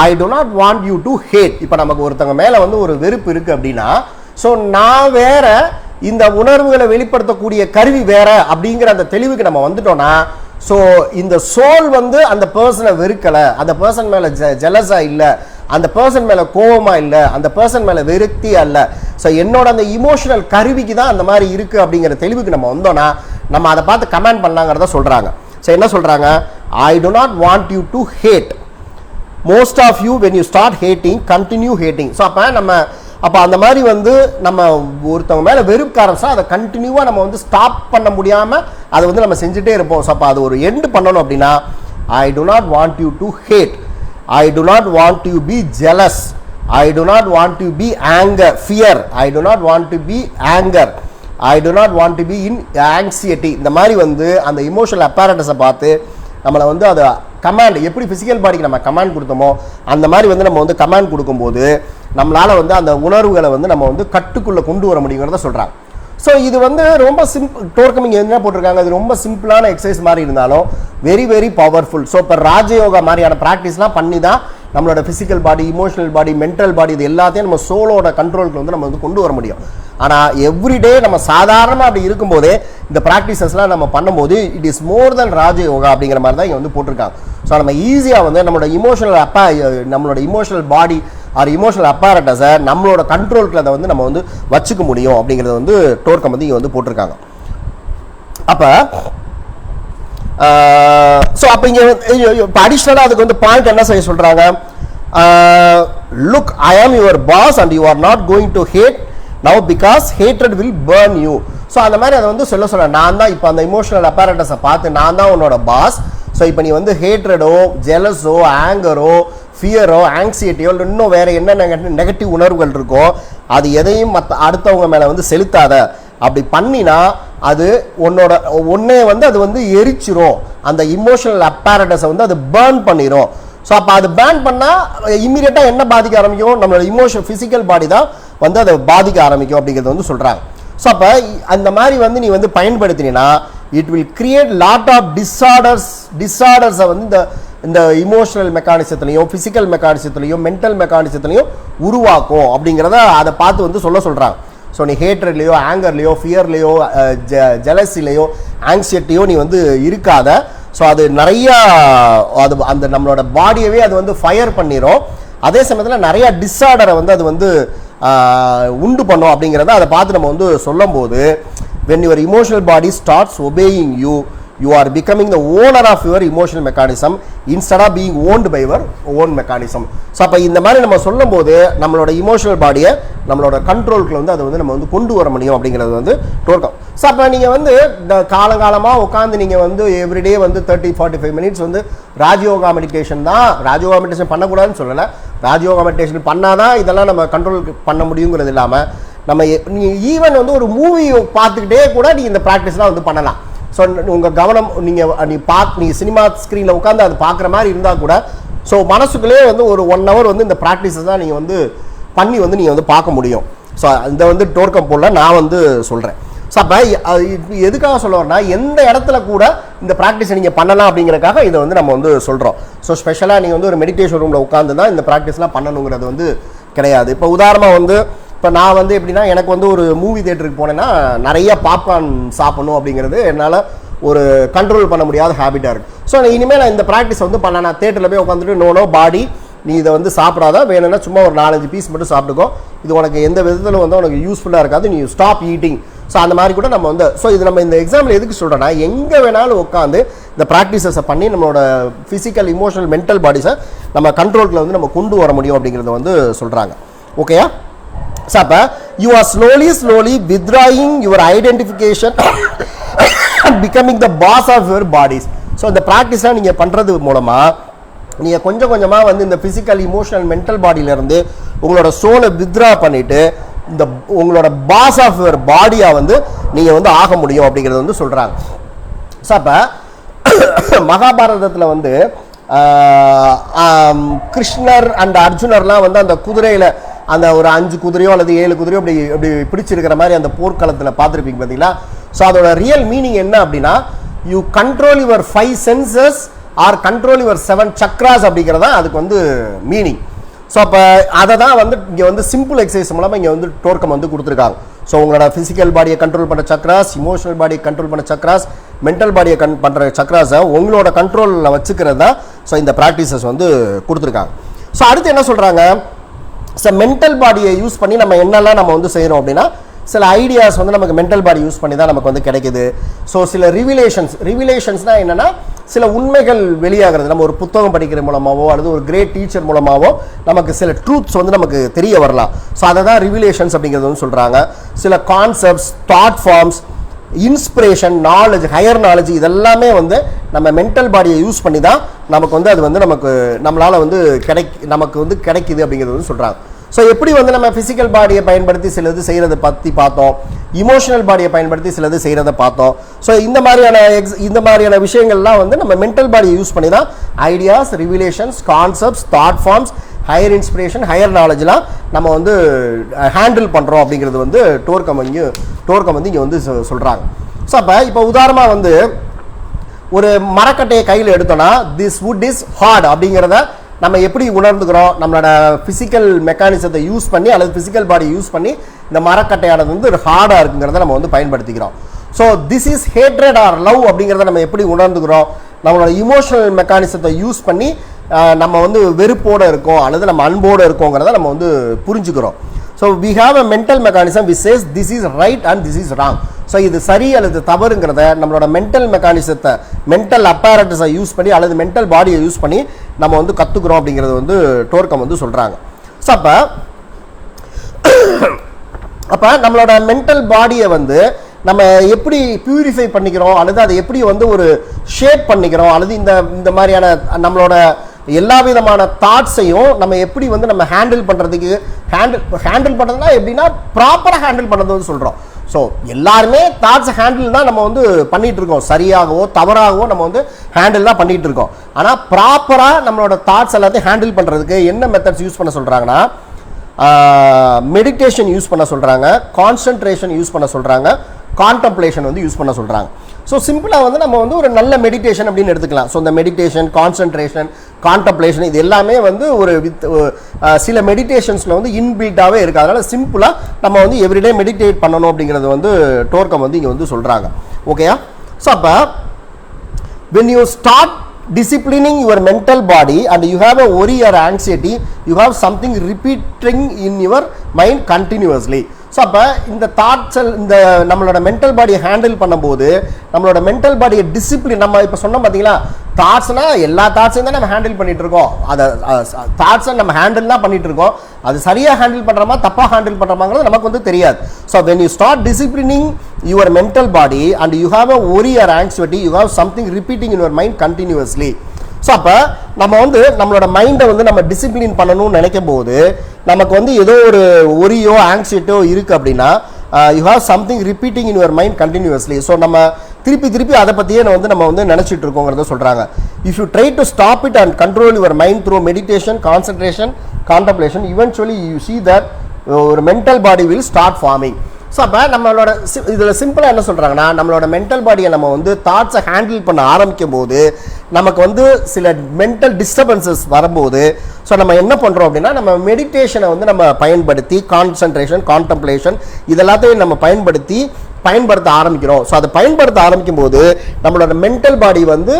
I do not want you to hate. இப்போ நமக்கு ஒருத்தவங்க மேலே வந்து ஒரு வெறுப்பு இருக்குது அப்படின்னா ஸோ நான் வேற, இந்த உணர்வுகளை வெளிப்படுத்தக்கூடிய கருவி வேற அப்படிங்கிற அந்த தெளிவுக்கு நம்ம வந்துட்டோம்னா ஸோ இந்த சோல் வந்து அந்த பர்சனை வெறுக்கலை, அந்த பர்சன் மேலே ஜெலஸாக இல்லை, அந்த பர்சன் மேலே கோபமாக இல்லை, அந்த பர்சன் மேலே வெறுத்தி அல்ல. ஸோ என்னோட அந்த இமோஷனல் கருவிக்கு தான் அந்த மாதிரி இருக்குது அப்படிங்கிற தெளிவுக்கு நம்ம வந்தோன்னா நம்ம அதை பார்த்து கமெண்ட் பண்ணலாங்கிறத சொல்கிறாங்க. ஸோ என்ன சொல்கிறாங்க, ஐ do not want you to hate. Most of you when you start hating continue hating. So அப்போ அந்த மாதிரி வந்து நம்ம ஒருத்தவங்க மேலே வெறுக்க ஆரம்பிச்சா அதை கண்டினியூவாக நம்ம வந்து ஸ்டாப் பண்ண முடியாமல் அதை வந்து நம்ம செஞ்சுட்டே இருப்போம். ஸோ அப்போ அது ஒரு எண்டு பண்ணணும் அப்படின்னா ஐ do not want you to hate, I do not want you to be jealous, I do not want you to be fear, I do not want to be anger, I do not want to be in anxiety. இந்த மாதிரி வந்து அந்த emotional அப்பேரட்டஸை பார்த்து நம்மளை வந்து அதை command எப்படி physical பாடிக்கு நம்ம கமாண்ட் கொடுத்தோமோ அந்த மாதிரி வந்து நம்ம வந்து கமாண்ட் கொடுக்கும்போது நம்மளால் வந்து அந்த உணர்வுகளை வந்து நம்ம வந்து கட்டுக்குள்ளே கொண்டு வர முடியுங்கிறத சொல்கிறாங்க. ஸோ இது வந்து ரொம்ப சிம்பிள். டோர்கமிங் என்ன போட்டிருக்காங்க, அது ரொம்ப சிம்பிளான எக்ஸசைஸ் மாதிரி இருந்தாலும் வெரி வெரி பவர்ஃபுல். ஸோ இப்போ ராஜயோகா மாதிரியான ப்ராக்டிஸ்லாம் பண்ணி தான் நம்மளோட ஃபிசிக்கல் பாடி, இமோஷனல் பாடி, மென்டல் பாடி இது எல்லாத்தையும் நம்ம சோலோட கண்ட்ரோலுக்கு வந்து நம்ம வந்து கொண்டு வர முடியும். ஆனால் எவ்ரிடே நம்ம சாதாரணமாக அப்படி இருக்கும்போதே இந்த ப்ராக்டிசஸ்லாம் நம்ம பண்ணும்போது இட் இஸ் மோர் தென் ராஜயோகா அப்படிங்கிற மாதிரி தான் இங்கே வந்து போட்டிருக்காங்க. ஸோ நம்ம ஈஸியாக வந்து நம்மளோட இமோஷனல் பாடி ஆர் இமோஷனல் அப்பேரட்டஸை நம்மளோட கண்ட்ரோலுக்கு அதை வந்து நம்ம வந்து வச்சுக்க முடியும் அப்படிங்கிறத வந்து டோர்க்கம் வந்து இங்கே வந்து போட்டிருக்காங்க. அப்போ ஸோ அப்போ இங்கே இப்போ அடிஷ்னலாக அதுக்கு வந்து பாயிண்ட் என்ன செய்ய சொல்கிறாங்க, look I am your boss and you are not going to hate now because hatred will burn you. So அந்த மாதிரி அதை வந்து சொல்ல நான் தான் இப்போ அந்த இமோஷனல் அப்பேரட்டஸை பார்த்து நான் தான் உன்னோட பாஸ். ஸோ இப்போ நீ வந்து ஹேட்ரடோ, ஜெலஸோ, ஆங்கரோ, ஃபியரோ, ஆங்ஸைட்டியோ இன்னும் வேறு என்ன நெகட்டிவ் உணர்வுகள் இருக்கோ அது எதையும் அடுத்தவங்க மேலே வந்து செலுத்தாத. அப்படி பண்ணினா அது ஒன்னே வந்து அது வந்து எரிச்சிரும், அந்த இமோஷனல் அப்பேரட்டஸை வந்து அது பேர்ன் பண்ணிடும். ஸோ அப்போ அது பேர்ன் பண்ணால் இம்மீடியட்டாக என்ன பாதிக்க ஆரம்பிக்கும், நம்மளோட ஃபிசிக்கல் பாடி தான் வந்து அதை பாதிக்க ஆரம்பிக்கும் அப்படிங்கிறது வந்து சொல்கிறாங்க. ஸோ அப்போ அந்த மாதிரி வந்து நீ வந்து பயன்படுத்தினா it will create lot of டிஸார்டர்ஸை வந்து இந்த இமோஷனல் மெக்கானிசத்துலையும், ஃபிசிக்கல் மெக்கானிசத்துலையும், மென்டல் மெக்கானிசத்துலையும் உருவாக்கும் அப்படிங்கிறத அதை பார்த்து வந்து சொல்கிறாங்க. ஸோ நீ ஹேட்ரட்லேயோ, ஆங்கர்லேயோ, ஃபியர்லேயோ, ஜெலஸிலேயோ, ஆங்ஸைட்டியோ நீ வந்து இருக்காத. ஸோ அது நிறையா அந்த நம்மளோட பாடியவே அது வந்து ஃபயர் பண்ணிடும். அதே சமயத்தில் நிறையா டிஸார்டரை வந்து அது வந்து உண்டு பண்ணும் அப்படிங்கிறத அதை பார்த்து நம்ம வந்து சொல்லும்போது when your emotional body starts obeying you, you are becoming the owner of your emotional mechanism instead of being owned by your own mechanism. So அப்போ இந்த மாதிரி நம்ம சொல்லும்போது நம்மளோட இமோஷனல் பாடியை நம்மளோட கண்ட்ரோலுக்கு வந்து அதை வந்து நம்ம வந்து கொண்டு வர முடியும் அப்படிங்கிறது வந்து டோர்க்கம். ஸோ அப்போ நீங்கள் வந்து இந்த காலகாலமாக உட்காந்து நீங்கள் வந்து எவ்ரிடே வந்து 30-45 மினிட்ஸ் வந்து ராஜயோகா மெடிடேஷன் தான். ராஜயோகா மெடிடேஷன் பண்ணக்கூடாதுன்னு சொல்லலை, ராஜயோகா மெடிடேஷன் பண்ணால் தான் இதெல்லாம் நம்ம கண்ட்ரோல் பண்ண முடியுங்கிறது இல்லாமல் நம்ம ஈவன் வந்து ஒரு மூவி பார்த்துக்கிட்டே கூட நீங்கள் இந்த ப்ராக்டிஸ்லாம் வந்து பண்ணலாம். ஸோ உங்கள் கவனம் நீங்கள் சினிமா ஸ்க்ரீனில் உட்காந்து அது பார்க்குற மாதிரி இருந்தால் கூட ஸோ மனசுக்குள்ளே வந்து ஒரு 1 hour வந்து இந்த ப்ராக்டிஸை தான் நீங்கள் வந்து பண்ணி வந்து நீங்கள் வந்து பார்க்க முடியும். ஸோ இந்த வந்து டோர்க்கம் போல நான் வந்து சொல்கிறேன். ஸோ அப்போ எதுக்காக சொல்ல வரேன்னா எந்த இடத்துல கூட இந்த ப்ராக்டிஸை நீங்கள் பண்ணலாம் அப்படிங்கிறதுக்காக இதை வந்து நம்ம வந்து சொல்கிறோம். ஸோ ஸ்பெஷலாக நீங்கள் வந்து ஒரு மெடிடேஷன் ரூமில் உட்காந்து தான் இந்த ப்ராக்டிஸ்லாம் பண்ணணுங்கிறது வந்து கிடையாது. இப்போ உதாரணமாக வந்து இப்போ நான் வந்து எப்படின்னா எனக்கு வந்து ஒரு மூவி தியேட்டருக்கு போனேன்னா நிறைய பாப்கார்ன் சாப்பிடணும் அப்படிங்கிறது என்னால் ஒரு கண்ட்ரோல் பண்ண முடியாத ஹேபிட்டாக இருக்குது. ஸோ இனிமேல் நான் இந்த ப்ராக்டிஸ் வந்து பண்ண நான் தேட்டரில் போய் உட்காந்துட்டு நோ பாடி நீ இதை வந்து சாப்பிடாத, வேணும்னா சும்மா ஒரு 4-5 பீஸ் மட்டும் சாப்பிட்டுக்கோ, இது உனக்கு எந்த விதத்தில் வந்து உனக்கு யூஸ்ஃபுல்லாக இருக்காது, நீ ஸ்டாப் ஈட்டிங். ஸோ அந்த மாதிரி கூட நம்ம வந்து இது நம்ம இந்த எக்ஸாம்பிள் எதுக்கு சொல்கிறோன்னா எங்கே வேணாலும் உட்காந்து இந்த ப்ராக்டிஸஸை பண்ணி நம்மளோட ஃபிசிக்கல், இமோஷனல், மென்டல் பாடிஸை நம்ம கண்ட்ரோலுக்குள்ள வந்து நம்ம கொண்டு வர முடியும் அப்படிங்கிறத வந்து சொல்கிறாங்க. ஓகேயா? ஸோ அப்போ you are slowly withdrawing your identification and becoming the boss of your bodies. So இந்த ப்ராக்டிஸாக நீங்கள் பண்ணுறது மூலமாக நீங்கள் கொஞ்சம் கொஞ்சமாக வந்து இந்த ஃபிசிக்கல், இமோஷனல், மென்டல் பாடியிலேருந்து உங்களோட சோலை வித்ரா பண்ணிவிட்டு இந்த உங்களோட பாஸ் ஆஃப் யுவர் பாடியாக வந்து நீங்கள் வந்து ஆக முடியும் அப்படிங்கிறது வந்து சொல்கிறாங்க. ஸோ அப்போ மகாபாரதத்தில் வந்து கிருஷ்ணர் அண்ட் அர்ஜுனர்லாம் வந்து அந்த குதிரையில் அந்த ஒரு 5 குதிரையோ அல்லது 7 குதிரையோ அப்படி பிடிச்சிருக்கிற மாதிரி அந்த போர்க்களத்தில் பார்த்துருப்பீங்க பார்த்தீங்களா. ஸோ அதோட ரியல் மீனிங் என்ன அப்படின்னா you control your 5 senses or control your 7 chakras அப்படிங்கிறது தான் அதுக்கு வந்து மீனிங். ஸோ அப்போ அதை தான் வந்து இங்கே வந்து சிம்பிள் எக்ஸசைஸ் மூலமாக இங்கே வந்து டோர்க்கம் வந்து கொடுத்துருக்காங்க. ஸோ உங்களோட ஃபிசிக்கல் பாடியை கண்ட்ரோல் பண்ணுற சக்ராஸ், இமோஷனல் பாடியை கண்ட்ரோல் பண்ணுற சக்ராஸ், மென்டல் பாடியை பண்ணுற சக்ராஸை உங்களோட கண்ட்ரோலில் வச்சுக்கிறது தான் ஸோ இந்த ப்ராக்டிசஸ் வந்து கொடுத்துருக்காங்க. ஸோ அடுத்து என்ன சொல்கிறாங்க, ஸோ மென்டல் பாடியை யூஸ் பண்ணி நம்ம என்னெல்லாம் நம்ம வந்து செய்கிறோம் அப்படின்னா, சில ஐடியாஸ் வந்து நமக்கு மென்டல் பாடி யூஸ் பண்ணி தான் நமக்கு வந்து கிடைக்குது. ஸோ சில ரிவிலேஷன்ஸ்னால் என்னென்னா சில உண்மைகள் வெளியாகிறது, நம்ம ஒரு புத்தகம் படிக்கிற மூலமாகவோ அல்லது ஒரு கிரேட் டீச்சர் மூலமாகவோ நமக்கு சில ட்ரூத்ஸ் வந்து நமக்கு தெரிய வரலாம். ஸோ அதை தான் ரிவிலேஷன்ஸ் அப்படிங்கிறது வந்து சொல்கிறாங்க. சில concepts, thought forms, inspiration, knowledge, higher knowledge, இதெல்லாமே வந்து நம்ம மென்டல் பாடியை யூஸ் பண்ணி தான் நமக்கு வந்து அது வந்து நம்மளால் வந்து நமக்கு வந்து கிடைக்குது அப்படிங்கிறது வந்து சொல்கிறாங்க. ஸோ எப்படி வந்து நம்ம ஃபிசிக்கல் பாடியை பயன்படுத்தி சிலது செய்கிறத பற்றி பார்த்தோம், இமோஷனல் பாடியை பயன்படுத்தி சிலது செய்கிறத பார்த்தோம். ஸோ இந்த மாதிரியான விஷயங்கள்லாம் வந்து நம்ம மென்டல் பாடியை யூஸ் பண்ணி தான் ideas, revelations, concepts, thought forms, higher inspiration, higher நாலேஜ்லாம் நம்ம வந்து ஹேண்டில் பண்ணுறோம் அப்படிங்கிறது வந்து டோர்கம் வந்து இங்கே வந்து சொல்கிறாங்க. ஸோ இப்போ உதாரணமாக வந்து ஒரு மரக்கட்டையை கையில் எடுத்தோன்னா திஸ் வுட் இஸ் ஹார்ட் அப்படிங்கிறத நம்ம எப்படி உணர்ந்துக்கிறோம், நம்மளோட ஃபிசிக்கல் மெக்கானிசத்தை யூஸ் பண்ணி அல்லது ஃபிசிக்கல் பாடி யூஸ் பண்ணி இந்த மரக்கட்டையானது வந்து ஹார்டாக இருக்குங்கிறத நம்ம வந்து பயன்படுத்திக்கிறோம். So this is hatred or love அப்படிங்கிறத நம்ம எப்படி உணர்ந்துக்கிறோம், நம்மளோட இமோஷனல் மெக்கானிசத்தை யூஸ் பண்ணி நம்ம வந்து வெறுப்போடு இருக்கோம் அல்லது நம்ம அன்போடு இருக்கோங்கிறத நம்ம வந்து புரிஞ்சுக்கிறோம். So we have a mental mechanism which says this is right and this is wrong. So இது சரி அல்லது தவறுங்கிறத நம்மளோட மென்டல் மெக்கானிசத்தை, மென்டல் அப்பாரட்டஸை யூஸ் பண்ணி அல்லது மென்டல் பாடியை யூஸ் பண்ணி நம்ம வந்து கற்றுக்குறோம் அப்படிங்கிறது வந்து டோர்கம் வந்து சொல்கிறாங்க. ஸோ அப்போ நம்மளோட மென்டல் பாடியை வந்து நம்ம எப்படி பியூரிஃபை பண்ணிக்கிறோம் அல்லது அதை எப்படி வந்து ஒரு ஷேப் பண்ணிக்கிறோம் அல்லது இந்த மாதிரியான நம்மளோட எல்லா விதமான தாட்ஸையும் நம்ம எப்படி வந்து நம்ம ஹேண்டில் பண்ணுறதுனா எப்படின்னா ப்ராப்பராக ஹேண்டில் பண்ணுறது வந்து சொல்கிறோம். ஸோ எல்லாருமே தாட்ஸை ஹேண்டில் தான் நம்ம வந்து பண்ணிகிட்டு இருக்கோம், சரியாகவோ தவறாகவோ நம்ம வந்து ஹேண்டில் தான் பண்ணிகிட்டு இருக்கோம். ஆனால் ப்ராப்பராக நம்மளோட தாட்ஸ் எல்லாத்தையும் ஹேண்டில் பண்ணுறதுக்கு என்ன மெத்தட்ஸ் யூஸ் பண்ண சொல்கிறாங்கன்னா, மெடிடேஷன் யூஸ் பண்ண சொல்கிறாங்க, கான்சன்ட்ரேஷன் யூஸ் பண்ண சொல்கிறாங்க, கான்டம்ப்ளேஷன் வந்து யூஸ் பண்ண சொல்கிறாங்க. ஸோ சிம்பிளாக வந்து நம்ம வந்து ஒரு நல்ல மெடிடேஷன் அப்படின்னு எடுத்துக்கலாம். ஸோ இந்த மெடிடேஷன், கான்சன்ட்ரேஷன், கான்டம்ப்ளேஷன் இது எல்லாமே வந்து ஒரு சில மெடிடேஷன்ஸில் வந்து இன்பில்ட்டாகவே இருக்குது. அதனால் சிம்பிளாக நம்ம வந்து எவ்ரிடே மெடிடேட் பண்ணணும் அப்படிங்கிறது வந்து டோர்கம் வந்து இங்கே வந்து சொல்கிறாங்க. ஓகேயா? ஸோ அப்போ when you start disciplining your mental body and you have a worry or anxiety, you have something repeating in your mind continuously. So அப்போ இந்த தாட்ஸ், இந்த நம்மளோட மென்டல் பாடியை ஹேண்டில் பண்ணும்போது நம்மளோட மென்டல் பாடியை டிசிப்ளின், நம்ம இப்போ சொன்னோம் பார்த்தீங்களா, தாட்ஸ்னால் எல்லா தாட்ஸையும் தான் நம்ம ஹேண்டில் பண்ணிகிட்டு இருக்கோம். அதை தாட்ஸை நம்ம ஹேண்டில் தான் பண்ணிகிட்டு இருக்கோம். அது சரியாக ஹேண்டில் பண்ணுறோமா தப்பாக ஹேண்டில் பண்ணுறோமாங்கிறது நமக்கு வந்து தெரியாது. So when you start disciplining your mental body and you have a worry or anxiety, you have something repeating in your mind continuously. So அப்போ நம்ம வந்து நம்மளோட மைண்டை வந்து நம்ம டிசிப்ளின் பண்ணணும்னு நினைக்கும் போது நமக்கு வந்து ஏதோ ஒரு ஒரியோ ஆங்ஸைட்டியோ இருக்குது அப்படின்னா you have something repeating in your mind continuously. So நம்ம திருப்பி அதை பற்றியே நம்ம வந்து நினச்சிட்டு இருக்கோங்கிறத சொல்கிறாங்க. If you try to stop it and control your mind through meditation, concentration, contemplation, eventually you see that ஒரு mental body will start forming. So அப்போ நம்மளோட இதில் சிம்பிளாக என்ன சொல்கிறாங்கன்னா, நம்மளோட மென்டல் பாடியை நம்ம வந்து தாட்ஸை ஹேண்டில் பண்ண ஆரம்பிக்கும் போது நமக்கு வந்து சில மென்டல் டிஸ்டர்பன்சஸ் வரும்போது ஸோ நம்ம என்ன பண்ணுறோம் அப்படின்னா, நம்ம மெடிடேஷனை வந்து நம்ம பயன்படுத்தி கான்சன்ட்ரேஷன், கான்டம்ப்ளேஷன் இதெல்லாத்தையும் நம்ம பயன்படுத்த ஆரம்பிக்கிறோம். ஸோ அதை பயன்படுத்த ஆரம்பிக்கும் போது நம்மளோட மென்டல் பாடி வந்து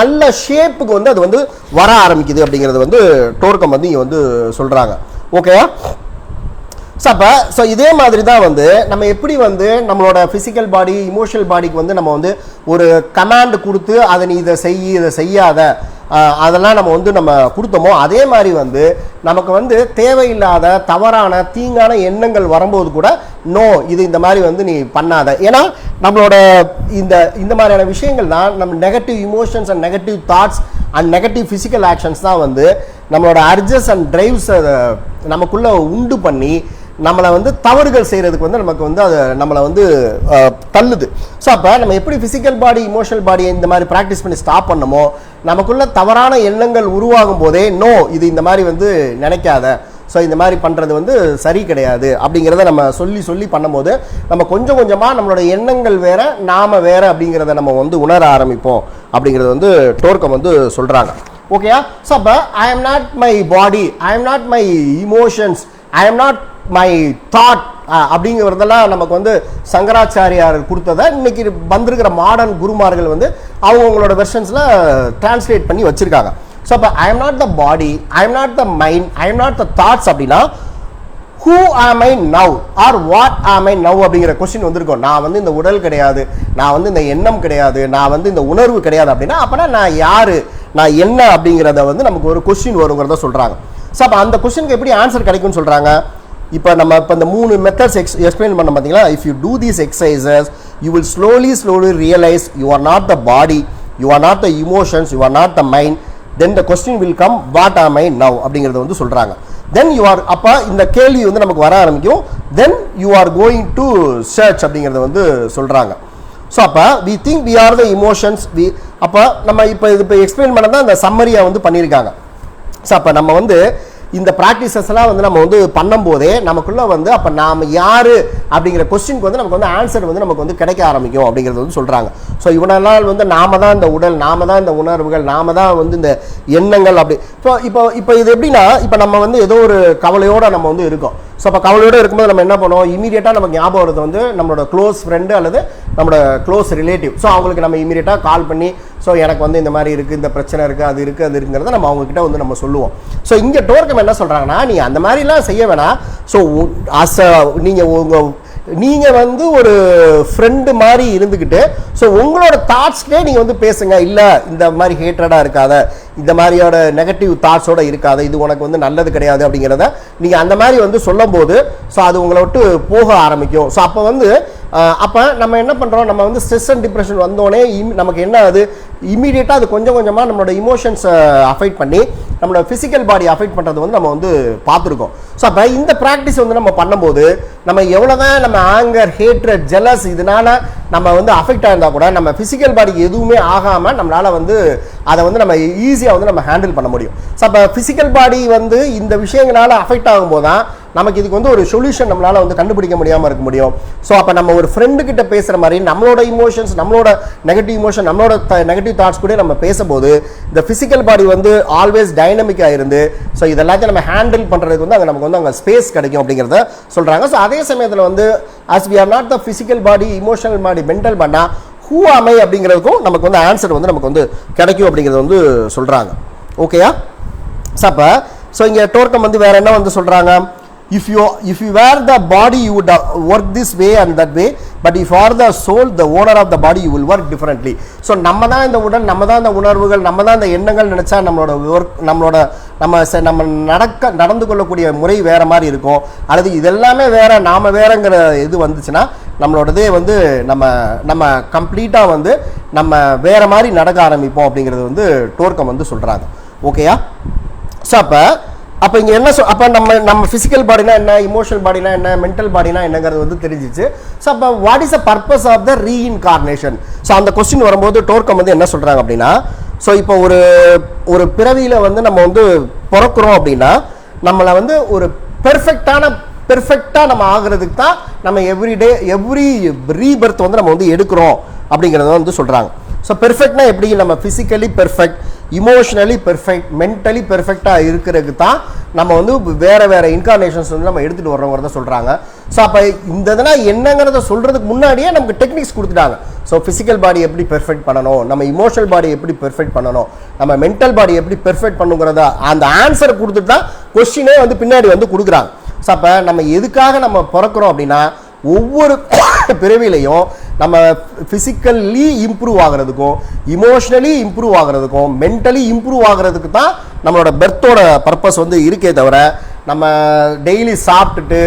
நல்ல ஷேப்புக்கு வந்து அது வந்து வர ஆரம்பிக்குது அப்படிங்கிறது வந்து டோர்கம் வந்து இங்கே வந்து சொல்கிறாங்க. ஓகேவா? ஸோ இதே மாதிரி தான் வந்து நம்ம எப்படி வந்து நம்மளோட ஃபிசிக்கல் பாடி, இமோஷனல் பாடிக்கு வந்து நம்ம வந்து ஒரு கமாண்ட் கொடுத்து அதை நீ இதை செய்யாத அதெல்லாம் நம்ம வந்து நம்ம கொடுத்தோமோ, அதே மாதிரி வந்து நமக்கு வந்து தேவையில்லாத தவறான தீங்கான எண்ணங்கள் வரும்போது கூட நோ, இது இந்த மாதிரி வந்து நீ பண்ணாத. ஏன்னா நம்மளோட இந்த மாதிரியான விஷயங்கள் தான் நம்ம negative emotions and negative thoughts and negative physical actions தான் வந்து நம்மளோட அர்ஜஸ் அண்ட் டிரைவ்ஸை நமக்குள்ளே உண்டு பண்ணி நம்மளை வந்து தவறுகள் செய்கிறதுக்கு வந்து நமக்கு வந்து அது நம்மளை வந்து தள்ளுது. ஸோ அப்போ நம்ம எப்படி ஃபிசிக்கல் பாடி, இமோஷனல் பாடியை இந்த மாதிரி ப்ராக்டிஸ் பண்ணி ஸ்டாப் பண்ணமோ, நமக்குள்ள தவறான எண்ணங்கள் உருவாகும் போதே நோ, இது இந்த மாதிரி வந்து நினைக்காத, ஸோ இந்த மாதிரி பண்ணுறது வந்து சரி கிடையாது அப்படிங்கிறத நம்ம சொல்லி பண்ணும்போது நம்ம கொஞ்சம் கொஞ்சமாக நம்மளோட எண்ணங்கள் வேறு, நாம் வேறு அப்படிங்கிறத நம்ம வந்து உணர ஆரம்பிப்போம் அப்படிங்கிறது வந்து டோர்கம் வந்து சொல்கிறாங்க. ஓகேயா? ஸோ அப்போ I am not my body, I am not my emotions, I am not my thought, அப்படிங்கிறதெல்லாம் நமக்கு வந்து சங்கராச்சாரியார் கொடுத்ததை இன்னைக்கு வந்திருக்கிற மாடர்ன் குருமார்கள் வந்து அவங்களோட வெர்ஷன்ஸில் டிரான்ஸ்லேட் பண்ணி வச்சுருக்காங்க. ஸோ அப்போ ஐ am not the body, I am not the mind, I am not the thoughts அப்படின்னா who am I now or what am I now அப்படிங்கிற கொஸ்டின் வந்திருக்கும். நான் வந்து இந்த உடல் கிடையாது, நான் வந்து இந்த எண்ணம் கிடையாது, நான் வந்து இந்த உணர்வு கிடையாது அப்படின்னா அப்போனா நான் யாரு, நான் என்ன அப்படிங்கிறத வந்து நமக்கு ஒரு கொஸ்டின் வருங்கிறத சொல்கிறாங்க. ஸோ அப்போ அந்த கொஸ்டினுக்கு எப்படி ஆன்சர் கிடைக்கும்னு சொல்கிறாங்க. இப்போ நம்ம இப்போ இந்த 3 மெத்தட்ஸ் எக்ஸ்பிளைன் பண்ண பார்த்தீங்களா. If you do these exercises you will slowly realise you are not the body, you are not the emotions, you are not the mind, then the question will come what am I now அப்படிங்கிறத வந்து சொல்கிறாங்க. தென் you R அப்போ இந்த கேள்வி வந்து நமக்கு வர ஆரம்பிக்கும். Then you are going to search அப்படிங்கிறத வந்து சொல்கிறாங்க. ஸோ அப்போ we think we are the emotions. அப்போ நம்ம இப்போ எக்ஸ்பிளைன் பண்ண தான் இந்த சம்மரியாக வந்து பண்ணியிருக்காங்க. ஸோ அப்போ நம்ம வந்து இந்த ப்ராக்டிசஸ்லாம் வந்து நம்ம வந்து பண்ணும்போதே நமக்குள்ளே வந்து அப்போ நாம் யார் அப்படிங்கிற கொஸ்டினுக்கு வந்து நமக்கு வந்து ஆன்சர் வந்து நமக்கு வந்து கிடைக்க ஆரம்பிக்கும் அப்படிங்கிறது வந்து சொல்கிறாங்க. ஸோ இவ்வளோ நாள் வந்து நாம தான் இந்த உடல், நாம தான் இந்த உணர்வுகள், நாம தான் வந்து இந்த எண்ணங்கள் அப்படி. இப்போ இது எப்படின்னா இப்போ நம்ம வந்து ஏதோ ஒரு கவலையோடு நம்ம வந்து இருக்கோம். ஸோ அப்போ கவலையோடு இருக்கும்போது நம்ம என்ன பண்ணுவோம், இமீடியட்டாக நமக்கு ஞாபகம் வருது வந்து நம்மளோட க்ளோஸ் ஃப்ரெண்டு அல்லது நம்மளோட க்ளோஸ் ரிலேட்டிவ். ஸோ அவங்களுக்கு நம்ம இமீடியட்டாக கால் பண்ணி ஸோ எனக்கு வந்து இந்த மாதிரி இருக்குது, இந்த பிரச்சனை இருக்குது, அது இருக்குங்கிறத நம்ம அவங்கக்கிட்ட வந்து நம்ம சொல்லுவோம். ஸோ இங்கே டோர்க்கம் என்ன சொல்கிறாங்கன்னா, நீங்கள் அந்த மாதிரிலாம் செய்ய வேணாம். ஸோ நீங்கள் வந்து ஒரு ஃப்ரெண்டு மாதிரி இருந்துக்கிட்டு ஸோ உங்களோட தாட்ஸ்லேயே நீங்கள் வந்து பேசுங்க. இல்லை இந்த மாதிரி ஹேட்ரடாக இருக்காத, இந்த மாதிரியோட நெகட்டிவ் தாட்ஸோடு இருக்காத, இது உனக்கு வந்து நல்லது கிடையாது அப்படிங்கிறத நீங்கள் அந்த மாதிரி வந்து சொல்லும் போது ஸோ அது உங்களை விட்டு போக ஆரம்பிக்கும். ஸோ அப்போ வந்து அப்போ நம்ம என்ன பண்ணுறோம், நம்ம வந்து ஸ்ட்ரெஸ் அண்ட் டிப்ரெஷன் வந்தோடனே நமக்கு என்ன ஆகுது, இமீடியட்டாக அது கொஞ்சம் கொஞ்சமாக நம்மளோட இமோஷன்ஸை அஃபெக்ட் பண்ணி நம்மளோட ஃபிசிக்கல் பாடி அஃபெக்ட் பண்ணுறது வந்து நம்ம வந்து பார்த்துருக்கோம். ஸோ அப்போ இந்த ப்ராக்டிஸ் வந்து நம்ம பண்ணும்போது நம்ம எவ்வளோ தான் நம்ம ஆங்கர், ஹேட்ரட், ஜெலஸ் இதனால் நம்ம வந்து அஃபெக்ட் ஆயிருந்தால் கூட நம்ம ஃபிசிக்கல் பாடிக்கு எதுவுமே ஆகாமல் நம்மளால் வந்து அதை வந்து நம்ம ஈஸியாக வந்து நம்ம ஹேண்டில் பண்ண முடியும். ஸோ அப்போ ஃபிசிக்கல் பாடி வந்து இந்த விஷயங்களால் அஃபெக்ட் ஆகும்போது தான் நமக்கு இதுக்கு வந்து ஒரு சொல்யூஷன் நம்மளால் வந்து கண்டுபிடிக்க முடியாமல் இருக்க முடியும். ஸோ அப்போ நம்ம ஒரு ஃப்ரெண்டுக்கிட்ட பேசுகிற மாதிரி நம்மளோட இமோஷன்ஸ், நம்மளோட நெகட்டிவ் இமோஷன், நம்மளோட நெகட்டிவ் தாட்ஸ் கூட நம்ம பேசும்போது இந்த ஃபிசிக்கல் பாடி வந்து ஆல்வேஸ் டைனமிக்காக இருந்து ஸோ இதெல்லாத்தையும் நம்ம ஹேண்டில் பண்ணுறதுக்கு வந்து நமக்கு வந்து அங்கே ஸ்பேஸ் கிடைக்கும் அப்படிங்கிறத சொல்கிறாங்க. ஸோ அதே சமயத்தில் வந்து as we are not the physical body, emotional body, mental body, who am I அப்படிங்கிறதுக்கும் நமக்கு வந்து ஆன்சர் வந்து நமக்கு வந்து கிடைக்கும் அப்படிங்கிறத வந்து சொல்கிறாங்க. ஓகேயா? ஸோ இங்கே டோர்க்கம் வந்து வேறு என்ன வந்து சொல்கிறாங்க, if you were the body you would work this way and that way, but if you are the soul, the owner of the body, you will work differently. So நம்ம தான் இந்த உடல், நம்ம தான் இந்த உணர்வுகள், நம்ம தான் இந்த எண்ணங்கள் நினச்சா நம்மளோட ஒர்க், நம்ம நடந்து கொள்ளக்கூடிய முறை வேறு மாதிரி இருக்கும். அல்லது இதெல்லாமே வேறு, நாம் வேறுங்கிற இது வந்துச்சுன்னா நம்மளோடதே வந்து நம்ம கம்ப்ளீட்டாக வந்து நம்ம வேறு மாதிரி நடக்க ஆரம்பிப்போம் அப்படிங்கிறது வந்து டோர்க்கம் வந்து சொல்கிறாங்க. ஓகேயா? ஸோ அப்போ இங்கே என்ன அப்போ நம்ம ஃபிசிக்கல் பாடினா என்ன, இமோஷனல் பாடினா என்ன, மென்டல் பாடினா என்னங்கிறது வந்து தெரிஞ்சிச்சு. ஸோ அப்போ what is the purpose of the reincarnation? So அந்த கொஸ்டின் வரும்போது டோர்க்கம் வந்து என்ன சொல்கிறாங்க அப்படின்னா, ஸோ இப்போ ஒரு பிறவியில் வந்து நம்ம வந்து பிறக்கிறோம் அப்படின்னா நம்மளை வந்து ஒரு பெர்ஃபெக்டாக நம்ம ஆகிறதுக்கு தான் நம்ம எவ்ரி ரீபர்த் வந்து நம்ம வந்து எடுக்கிறோம் அப்படிங்கிறத வந்து சொல்கிறாங்க. ஸோ பெர்ஃபெக்ட்னா எப்படி, நம்ம physically perfect, emotionally perfect, mentally பெர்ஃபெக்டாக இருக்கிறதுக்கு தான் நம்ம வந்து வேறு இன்கார்னேஷன்ஸ் வந்து நம்ம எடுத்துகிட்டு வர்றோங்கிறத சொல்கிறாங்க. ஸோ அப்போ இந்த இதெல்லாம் என்னங்கிறத சொல்கிறதுக்கு முன்னாடியே நமக்கு டெக்னிக்ஸ் கொடுத்துட்டாங்க. ஸோ ஃபிசிக்கல் பாடி எப்படி பெர்ஃபெக்ட் பண்ணணும், நம்ம இமோஷனல் பாடி எப்படி பெர்ஃபெக்ட் பண்ணணும், நம்ம மென்டல் பாடி எப்படி பெர்ஃபெக்ட் பண்ணுங்கிறத அந்த ஆன்சரை கொடுத்துட்டு தான் கொஸ்டினே வந்து பின்னாடி வந்து கொடுக்குறாங்க. ஸோ அப்போ நம்ம எதுக்காக நம்ம பிறக்கிறோம் அப்படின்னா ஒவ்வொரு பிறவிலையும் நம்ம ஃபிசிக்கலி இம்ப்ரூவ் ஆகிறதுக்கும், இமோஷ்னலி இம்ப்ரூவ் ஆகிறதுக்கும், மென்டலி இம்ப்ரூவ் ஆகிறதுக்கு தான் நம்மளோட பெர்த்தோட பர்பஸ் வந்து இருக்கே தவிர நம்ம டெய்லி சாப்பிட்டுட்டு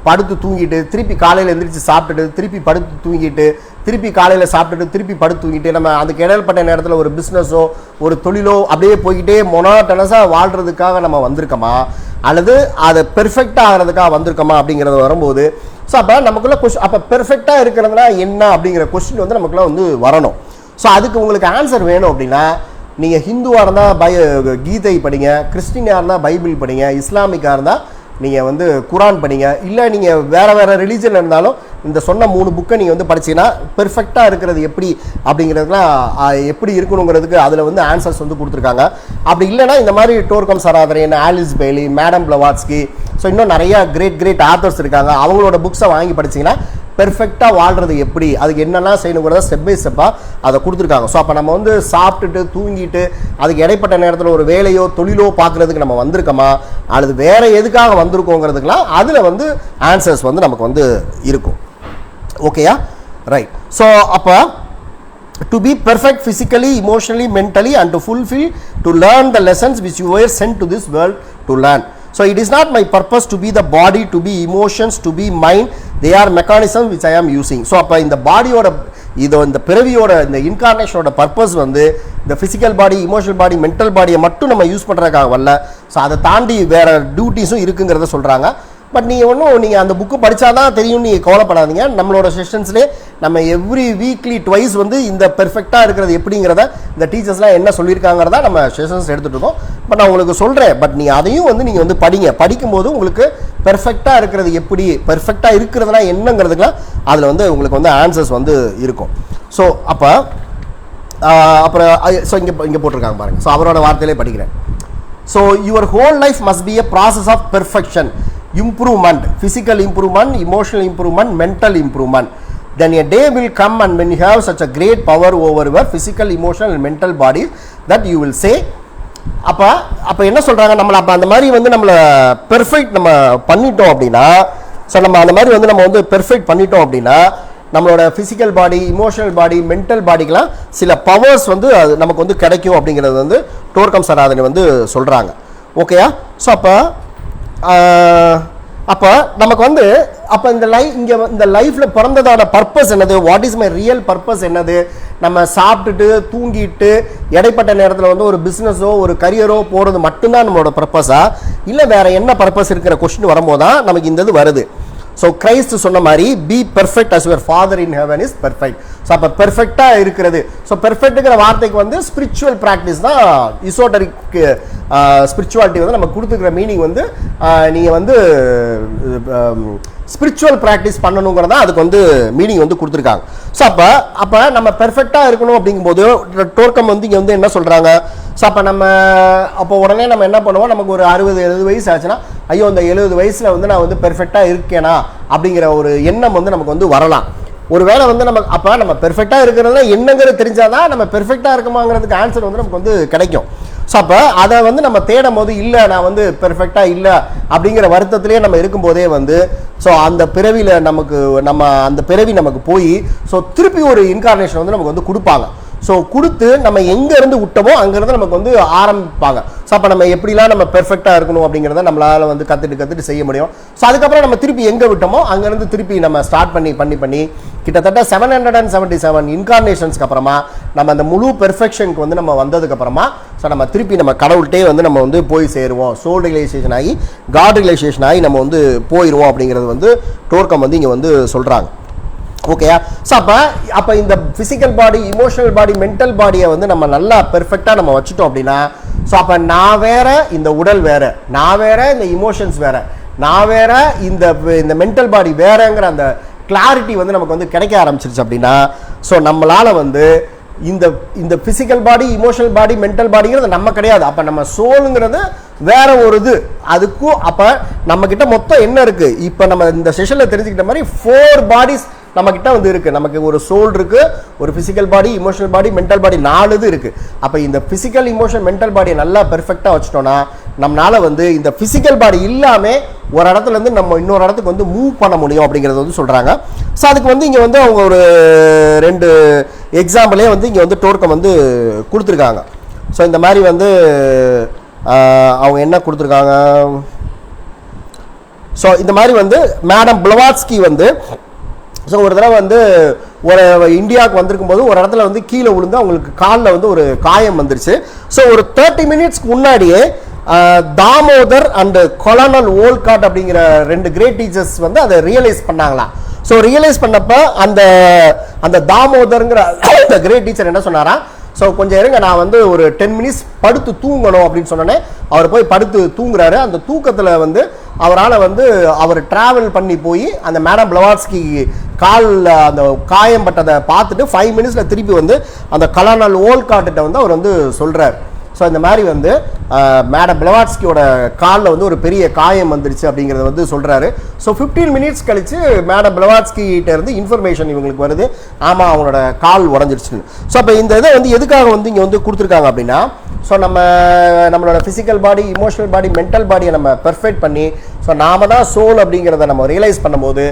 படுத்து தூங்கிட்டு திருப்பி காலையில் எழுந்திரிச்சு சாப்பிட்டுட்டு திருப்பி படுத்து தூங்கிட்டு திருப்பி காலையில் சாப்பிட்டுட்டு திருப்பி படுத்து தூங்கிட்டு நம்ம அதுக்கு இடைப்பட்ட நேரத்தில் ஒரு பிஸ்னஸோ ஒரு தொழிலோ அப்படியே போய்கிட்டே மொனாட்டனஸாக வாழ்கிறதுக்காக நம்ம வந்திருக்கோமா அல்லது அதை பெர்ஃபெக்டாக ஆகிறதுக்காக வந்திருக்கோமா அப்படிங்கிறது வரும்போது ஸோ அப்போ நமக்குள்ளே அப்போ பெர்ஃபெக்டாக இருக்கிறதுனா என்ன அப்படிங்கிற கொஸ்டின் வந்து நமக்குள்ளே வந்து வரணும். ஸோ அதுக்கு உங்களுக்கு ஆன்சர் வேணும் அப்படின்னா நீங்கள் ஹிந்துவாக இருந்தால் கீதை படிங்க, கிறிஸ்டினாக இருந்தால் பைபிள் படிங்க, இஸ்லாமிக்காக இருந்தால் நீங்கள் வந்து குரான் படிங்க, இல்லை நீங்கள் வேறு ரிலீஜன் இருந்தாலும் இந்த சொன்ன 3 புக்கை நீங்கள் வந்து படிச்சீங்கன்னா பெர்ஃபெக்டாக இருக்கிறது எப்படி அப்படிங்கிறதுலாம் எப்படி இருக்கணுங்கிறதுக்கு அதில் வந்து ஆன்சர்ஸ் வந்து கொடுத்துருக்காங்க. அப்படி இல்லைனா இந்த மாதிரி Torkom Saraydarian, Alice Bailey, madam Blavatsky, so இன்னும் நிறையா கிரேட் ஆத்தர்ஸ் இருக்காங்க. அவங்களோட புக்ஸை வாங்கி படிச்சிங்கன்னா பெர்ஃபெக்டாக வாழ்கிறது எப்படி, அதுக்கு என்னெல்லாம் செய்யணுங்கிறத ஸ்டெப் பை ஸ்டெப்பாக அதை கொடுத்துருக்காங்க. ஸோ அப்போ நம்ம வந்து சாப்பிட்டுட்டு தூங்கிட்டு அதுக்கு இடைப்பட்ட நேரத்தில் ஒரு வேலையோ தொழிலோ பார்க்குறதுக்கு நம்ம வந்திருக்கோமா அல்லது வேறு எதுக்காக வந்திருக்கோங்கிறதுக்கெலாம் அதில் வந்து ஆன்சர்ஸ் வந்து நமக்கு வந்து இருக்கும். ஓகேயா, ரைட். ஸோ அப்போ to be perfect physically, emotionally, mentally and to fulfill, to learn the lessons which you were sent to this world to learn. So it is not my purpose to be the body, to be emotions, to be mind. They are mechanisms which I am using. So அப்போ இந்த பாடியோட இந்த பிறவியோட இந்த இன்கார்னேஷனோட purpose வந்து இந்த physical body, emotional பாடி, mental பாடியை மட்டும் நம்ம யூஸ் பண்ணுறதுக்காக வரல. ஸோ அதை தாண்டி வேறு டியூட்டிஸும் இருக்குங்கிறத சொல்கிறாங்க. பட் நீங்கள் அந்த புக்கு படித்தா தான் தெரியும், நீங்கள் கவலைப்படாதீங்க. நம்மளோட செஷன்ஸ்லேயே நம்ம எவ்ரி வீக்லி ட்வைஸ் வந்து இந்த பெர்ஃபெக்டாக இருக்கிறது எப்படிங்கிறத இந்த டீச்சர்ஸ்லாம் என்ன சொல்லியிருக்காங்கிறதா நம்ம செஷன்ஸ் எடுத்துகிட்டு இருக்கோம். பட் நான் உங்களுக்கு சொல்கிறேன், பட் நீங்கள் அதையும் வந்து நீங்கள் வந்து படிக்கும்போது உங்களுக்கு பெர்ஃபெக்டாக இருக்கிறது எப்படி, பெர்ஃபெக்டாக இருக்கிறதுனா என்னங்கிறதுக்குலாம் அதில் வந்து உங்களுக்கு வந்து ஆன்சர்ஸ் வந்து இருக்கும். ஸோ அப்புறம் ஸோ இங்கே போட்டிருக்காங்க பாருங்கள். ஸோ அவரோட வார்த்தையிலே படிக்கிறேன். So your whole life must be a process of perfection, improvement, physical improvement, emotional improvement, mental improvement. Then a day will come and when you have such a great power over your physical, emotional and mental body that you will say, அப்போ என்ன சொல்கிறாங்க, நம்மளை அப்போ அந்த மாதிரி வந்து நம்மளை perfect நம்ம பண்ணிட்டோம் அப்படின்னா, ஸோ நம்ம அந்த மாதிரி வந்து நம்ம வந்து பெர்ஃபெக்ட் பண்ணிட்டோம் அப்படின்னா நம்மளோட ஃபிசிக்கல் பாடி, இமோஷனல் பாடி, மென்டல் பாடிக்கெலாம் சில பவர்ஸ் வந்து அது நமக்கு வந்து கிடைக்கும் அப்படிங்கிறது வந்து டோர்கம் சராதனை வந்து சொல்கிறாங்க. ஓகேயா, ஸோ அப்போ நமக்கு வந்து அப்போ இந்த லைஃப்பில் பிறந்ததோட பர்பஸ் என்னது, what is my real purpose என்னது, நம்ம சாப்பிட்டுட்டு தூங்கிட்டு இடைப்பட்ட நேரத்தில் வந்து ஒரு பிஸ்னஸோ ஒரு கரியரோ போகிறது மட்டும்தான் நம்மளோட பர்பஸா, இல்லை வேறு என்ன பர்பஸ் இருக்கிற கொஸ்டின் வரும்போது தான் நமக்கு இந்த இது வருது. ஸோ கிரைஸ்ட் சொன்ன மாதிரி be perfect as your father in heaven is perfect. So அப்போ பெர்ஃபெக்டாக இருக்கிறது, ஸோ பெர்ஃபெக்ட்டுங்கிற வார்த்தைக்கு வந்து ஸ்பிரிச்சுவல் ப்ராக்டிஸ் தான், இசோட்டரிக் ஸ்பிரிச்சுவாலிட்டி வந்து நம்ம கொடுத்துக்கிற மீனிங் வந்து நீங்கள் வந்து ஸ்பிரிச்சுவல் ப்ராக்டிஸ் பண்ணணுங்கிறதா அதுக்கு வந்து மீனிங் வந்து கொடுத்துருக்காங்க. ஸோ அப்போ நம்ம பெர்ஃபெக்டாக இருக்கணும் அப்படிங்கும்போது டோர்கம் வந்து இங்கே வந்து என்ன சொல்கிறாங்க, ஸோ அப்போ உடனே நம்ம என்ன பண்ணுவோம், நமக்கு ஒரு 60-70 வயசு ஆச்சுன்னா ஐயோ இந்த 70 வயசில் வந்து நான் வந்து பெர்ஃபெக்டாக இருக்கேனா அப்படிங்கிற ஒரு எண்ணம் வந்து நமக்கு வந்து வரலாம். ஒருவேளை வந்து நம்ம பெர்ஃபெக்டாக இருக்கிறதுனா என்னங்கிறது தெரிஞ்சாதான் நம்ம பெர்ஃபெக்டாக இருக்குமாங்கிறதுக்கு ஆன்சர் வந்து நமக்கு வந்து கிடைக்கும். ஸோ அப்போ அதை வந்து நம்ம தேடும் போது இல்லை நான் வந்து பெர்ஃபெக்டாக இல்லை அப்படிங்கிற வருத்தத்திலே நம்ம இருக்கும்போதே வந்து ஸோ அந்த பிறவியில் அந்த பிறவி நமக்கு போய் ஸோ திருப்பி ஒரு இன்கார்னேஷன் வந்து நமக்கு வந்து கொடுப்பாங்க. ஸோ கொடுத்து நம்ம எங்கேருந்து விட்டோமோ அங்கேருந்து நமக்கு வந்து ஆரம்பிப்பாங்க. ஸோ அப்போ நம்ம எப்படிலாம் நம்ம பெர்ஃபெக்டாக இருக்கணும் அப்படிங்கிறத நம்மளால் வந்து கற்றுட்டு செய்ய முடியும். ஸோ அதுக்கப்புறம் நம்ம திருப்பி எங்கே விட்டோமோ அங்கேருந்து திருப்பி நம்ம ஸ்டார்ட் பண்ணி கிட்டத்தட்ட 777 இன்கார்னேஷன்ஸ்க்கு அப்புறமா நம்ம அந்த முழு பெர்ஃபெக்ஷனுக்கு வந்து நம்ம வந்ததுக்கப்புறமா ஸோ நம்ம திருப்பி நம்ம கடவுள்கிட்டே வந்து நம்ம வந்து போய் சேருவோம், சோல் ரியலைசேஷன் ஆகி காட் ரியலைசேஷன் ஆகி நம்ம வந்து போயிடுவோம் அப்படிங்கிறது வந்து டோர்கம் வந்து இங்கே வந்து சொல்கிறாங்க. ஓகேயா, ஸோ அப்போ இந்த ஃபிசிக்கல் பாடி, இமோஷனல் பாடி, மென்டல் பாடியை வந்து நம்ம நல்லா பெர்ஃபெக்டாக நம்ம வச்சுட்டோம் அப்படின்னா ஸோ அப்போ நான் வேற, இந்த உடல் வேற, நான் வேற, இந்த இமோஷன்ஸ் வேற, நான் வேற, இந்த மென்டல் பாடி வேறங்கிற அந்த கிளாரிட்டி வந்து நமக்கு வந்து கிடைக்க ஆரம்பிச்சிருச்சு அப்படின்னா ஸோ நம்மளால் வந்து இந்த ஃபிசிக்கல் பாடி, இமோஷனல் பாடி, மென்டல் பாடிங்கிறது நம்ம கிடையாது. அப்போ நம்ம சோலுங்கிறது வேற ஒரு இது. அதுக்கும் அப்போ நம்மக்கிட்ட மொத்தம் என்ன இருக்குது, இப்போ நம்ம இந்த செஷனில் தெரிஞ்சுக்கிட்ட மாதிரி 4 பாடிஸ் நம்மக்கிட்ட வந்து இருக்குது. நமக்கு ஒரு சோல் இருக்குது, ஒரு ஃபிசிக்கல் பாடி, இமோஷனல் பாடி, மென்டல் பாடி, 4 இது இருக்குது. அப்போ இந்த ஃபிசிக்கல், இமோஷனல், மென்டல் பாடியை நல்லா பெர்ஃபெக்டாக வச்சுட்டோன்னா நம்மளால் வந்து இந்த ஃபிசிக்கல் பாடி இல்லாமல் ஒரு இடத்துலேருந்து நம்ம இன்னொரு இடத்துக்கு வந்து மூவ் பண்ண முடியும் அப்படிங்கிறது வந்து சொல்கிறாங்க. ஸோ அதுக்கு வந்து இங்கே வந்து அவங்க ஒரு 2 எக்ஸாம்பிளே வந்து இங்கே வந்து டோர்க்கம் வந்து கொடுத்துருக்காங்க. ஸோ இந்த மாதிரி வந்து அவங்க என்ன கொடுத்துருக்காங்க, ஸோ இந்த மாதிரி வந்து மேடம் பிளவாட்ஸ்கி வந்து ஸோ ஒரு தடவை வந்து ஒரு இந்தியாவுக்கு வந்திருக்கும் போது ஒரு இடத்துல வந்து கீழே விழுந்து அவங்களுக்கு காலில் வந்து ஒரு காயம் வந்துருச்சு. ஸோ ஒரு 30 மினிட்ஸ்க்கு முன்னாடியே தாமோதர் அண்ட் கொலனல் ஓல்காட் அப்படிங்கிற 2 கிரேட் டீச்சர்ஸ் வந்து அதை ரியலைஸ் பண்ணாங்களாம். ஸோ ரியலைஸ் பண்ணப்போ அந்த தாமோதருங்கிற அந்த கிரேட் டீச்சர் என்ன சொன்னாரா, ஸோ கொஞ்சம் இருங்க நான் வந்து ஒரு 10 மினிட்ஸ் படுத்து தூங்கணும் அப்படின்னு சொன்னோன்னே அவர் போய் படுத்து தூங்குறாரு. அந்த தூக்கத்தில் வந்து அவரால் வந்து அவர் ட்ராவல் பண்ணி போய் அந்த மேடம் பிளவாட்ஸ்கி காலில் அந்த காயம் பட்டதை பார்த்துட்டு 5 மினிட்ஸில் திருப்பி வந்து அந்த கலானால் ஓல்கார்ட்ட வந்து அவர் வந்து சொல்கிறார். ஸோ இந்த மாதிரி வந்து மேடம் பிளவாட்ஸ்கியோட காலில் வந்து ஒரு பெரிய காயம் வந்துருச்சு அப்படிங்கிறத வந்து சொல்கிறாரு. ஸோ 15 மினிட்ஸ் கழித்து மேடம் பிளவாட்ஸ்கிட்ட இருந்து இன்ஃபர்மேஷன் இவங்களுக்கு வருது, ஆமாம் அவங்களோட கால் உடஞ்சிருச்சுன்னு. ஸோ அப்போ இந்த இதை வந்து எதுக்காக வந்து இங்கே வந்து கொடுத்துருக்காங்க அப்படின்னா, ஸோ நம்மளோட ஃபிசிக்கல் பாடி, இமோஷனல் பாடி, மென்டல் பாடியை நம்ம பெர்ஃபெக்ட் பண்ணி, ஸோ நாம தான் சோல் அப்படிங்கிறத நம்ம ரியலைஸ் பண்ணும்போது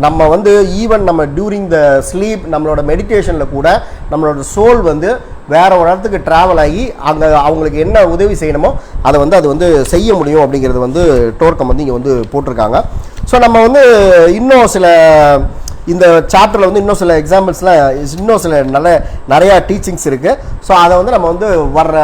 நம்ம வந்து ஈவன் நம்ம டியூரிங் த ஸ்லீப் நம்மளோட மெடிடேஷனில் கூட நம்மளோட சோல் வந்து வேற ஒரு இடத்துக்கு ட்ராவல் ஆகி அங்கே அவங்களுக்கு என்ன உதவி செய்யணுமோ அதை வந்து அது வந்து செய்ய முடியும் அப்படிங்கிறது வந்து டோர்க்கம் வந்து இங்கே வந்து போட்டிருக்காங்க. ஸோ நம்ம வந்து இன்னும் சில இந்த சாப்டரில் வந்து இன்னும் சில எக்ஸாம்பிள்ஸ்லாம் இன்னும் சில நிறையா டீச்சிங்ஸ் இருக்குது. ஸோ அதை வந்து நம்ம வந்து வர்ற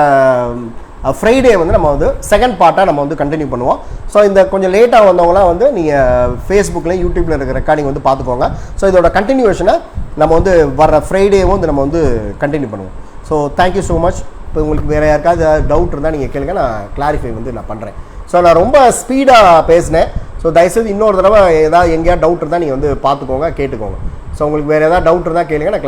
ஃப்ரைடே வந்து நம்ம வந்து செகண்ட் பார்ட்டாக நம்ம வந்து கண்டினியூ பண்ணுவோம். ஸோ இந்த கொஞ்சம் லேட்டாக வந்தவங்களாம் வந்து நீங்கள் ஃபேஸ்புக்கில் யூடியூப்பில் இருக்கிற ரெக்கார்டிங் வந்து பார்த்துக்கோங்க. ஸோ இதோட கண்டினியூவேஷனை நம்ம வந்து வர்ற ஃப்ரைடேவும் வந்து நம்ம வந்து கண்டினியூ பண்ணுவோம். So thank you so much. இப்போ உங்களுக்கு வேறு யாருக்காவது டவுட் இருந்தால் நீங்கள் கேளுங்க, நான் கிளாரிஃபை வந்து நான் பண்ணுறேன். ஸோ நான் ரொம்ப ஸ்பீடாக பேசினேன். ஸோ தயவுசெய்து இன்னொரு தடவை ஏதாவது எங்கேயாவது டவுட் இருந்தால் நீங்கள் வந்து பார்த்துக்கோங்க, கேட்டுக்கோங்க. ஸோ உங்களுக்கு வேறு ஏதாவது டவுட் இருந்தால் கேளுங்க, நான்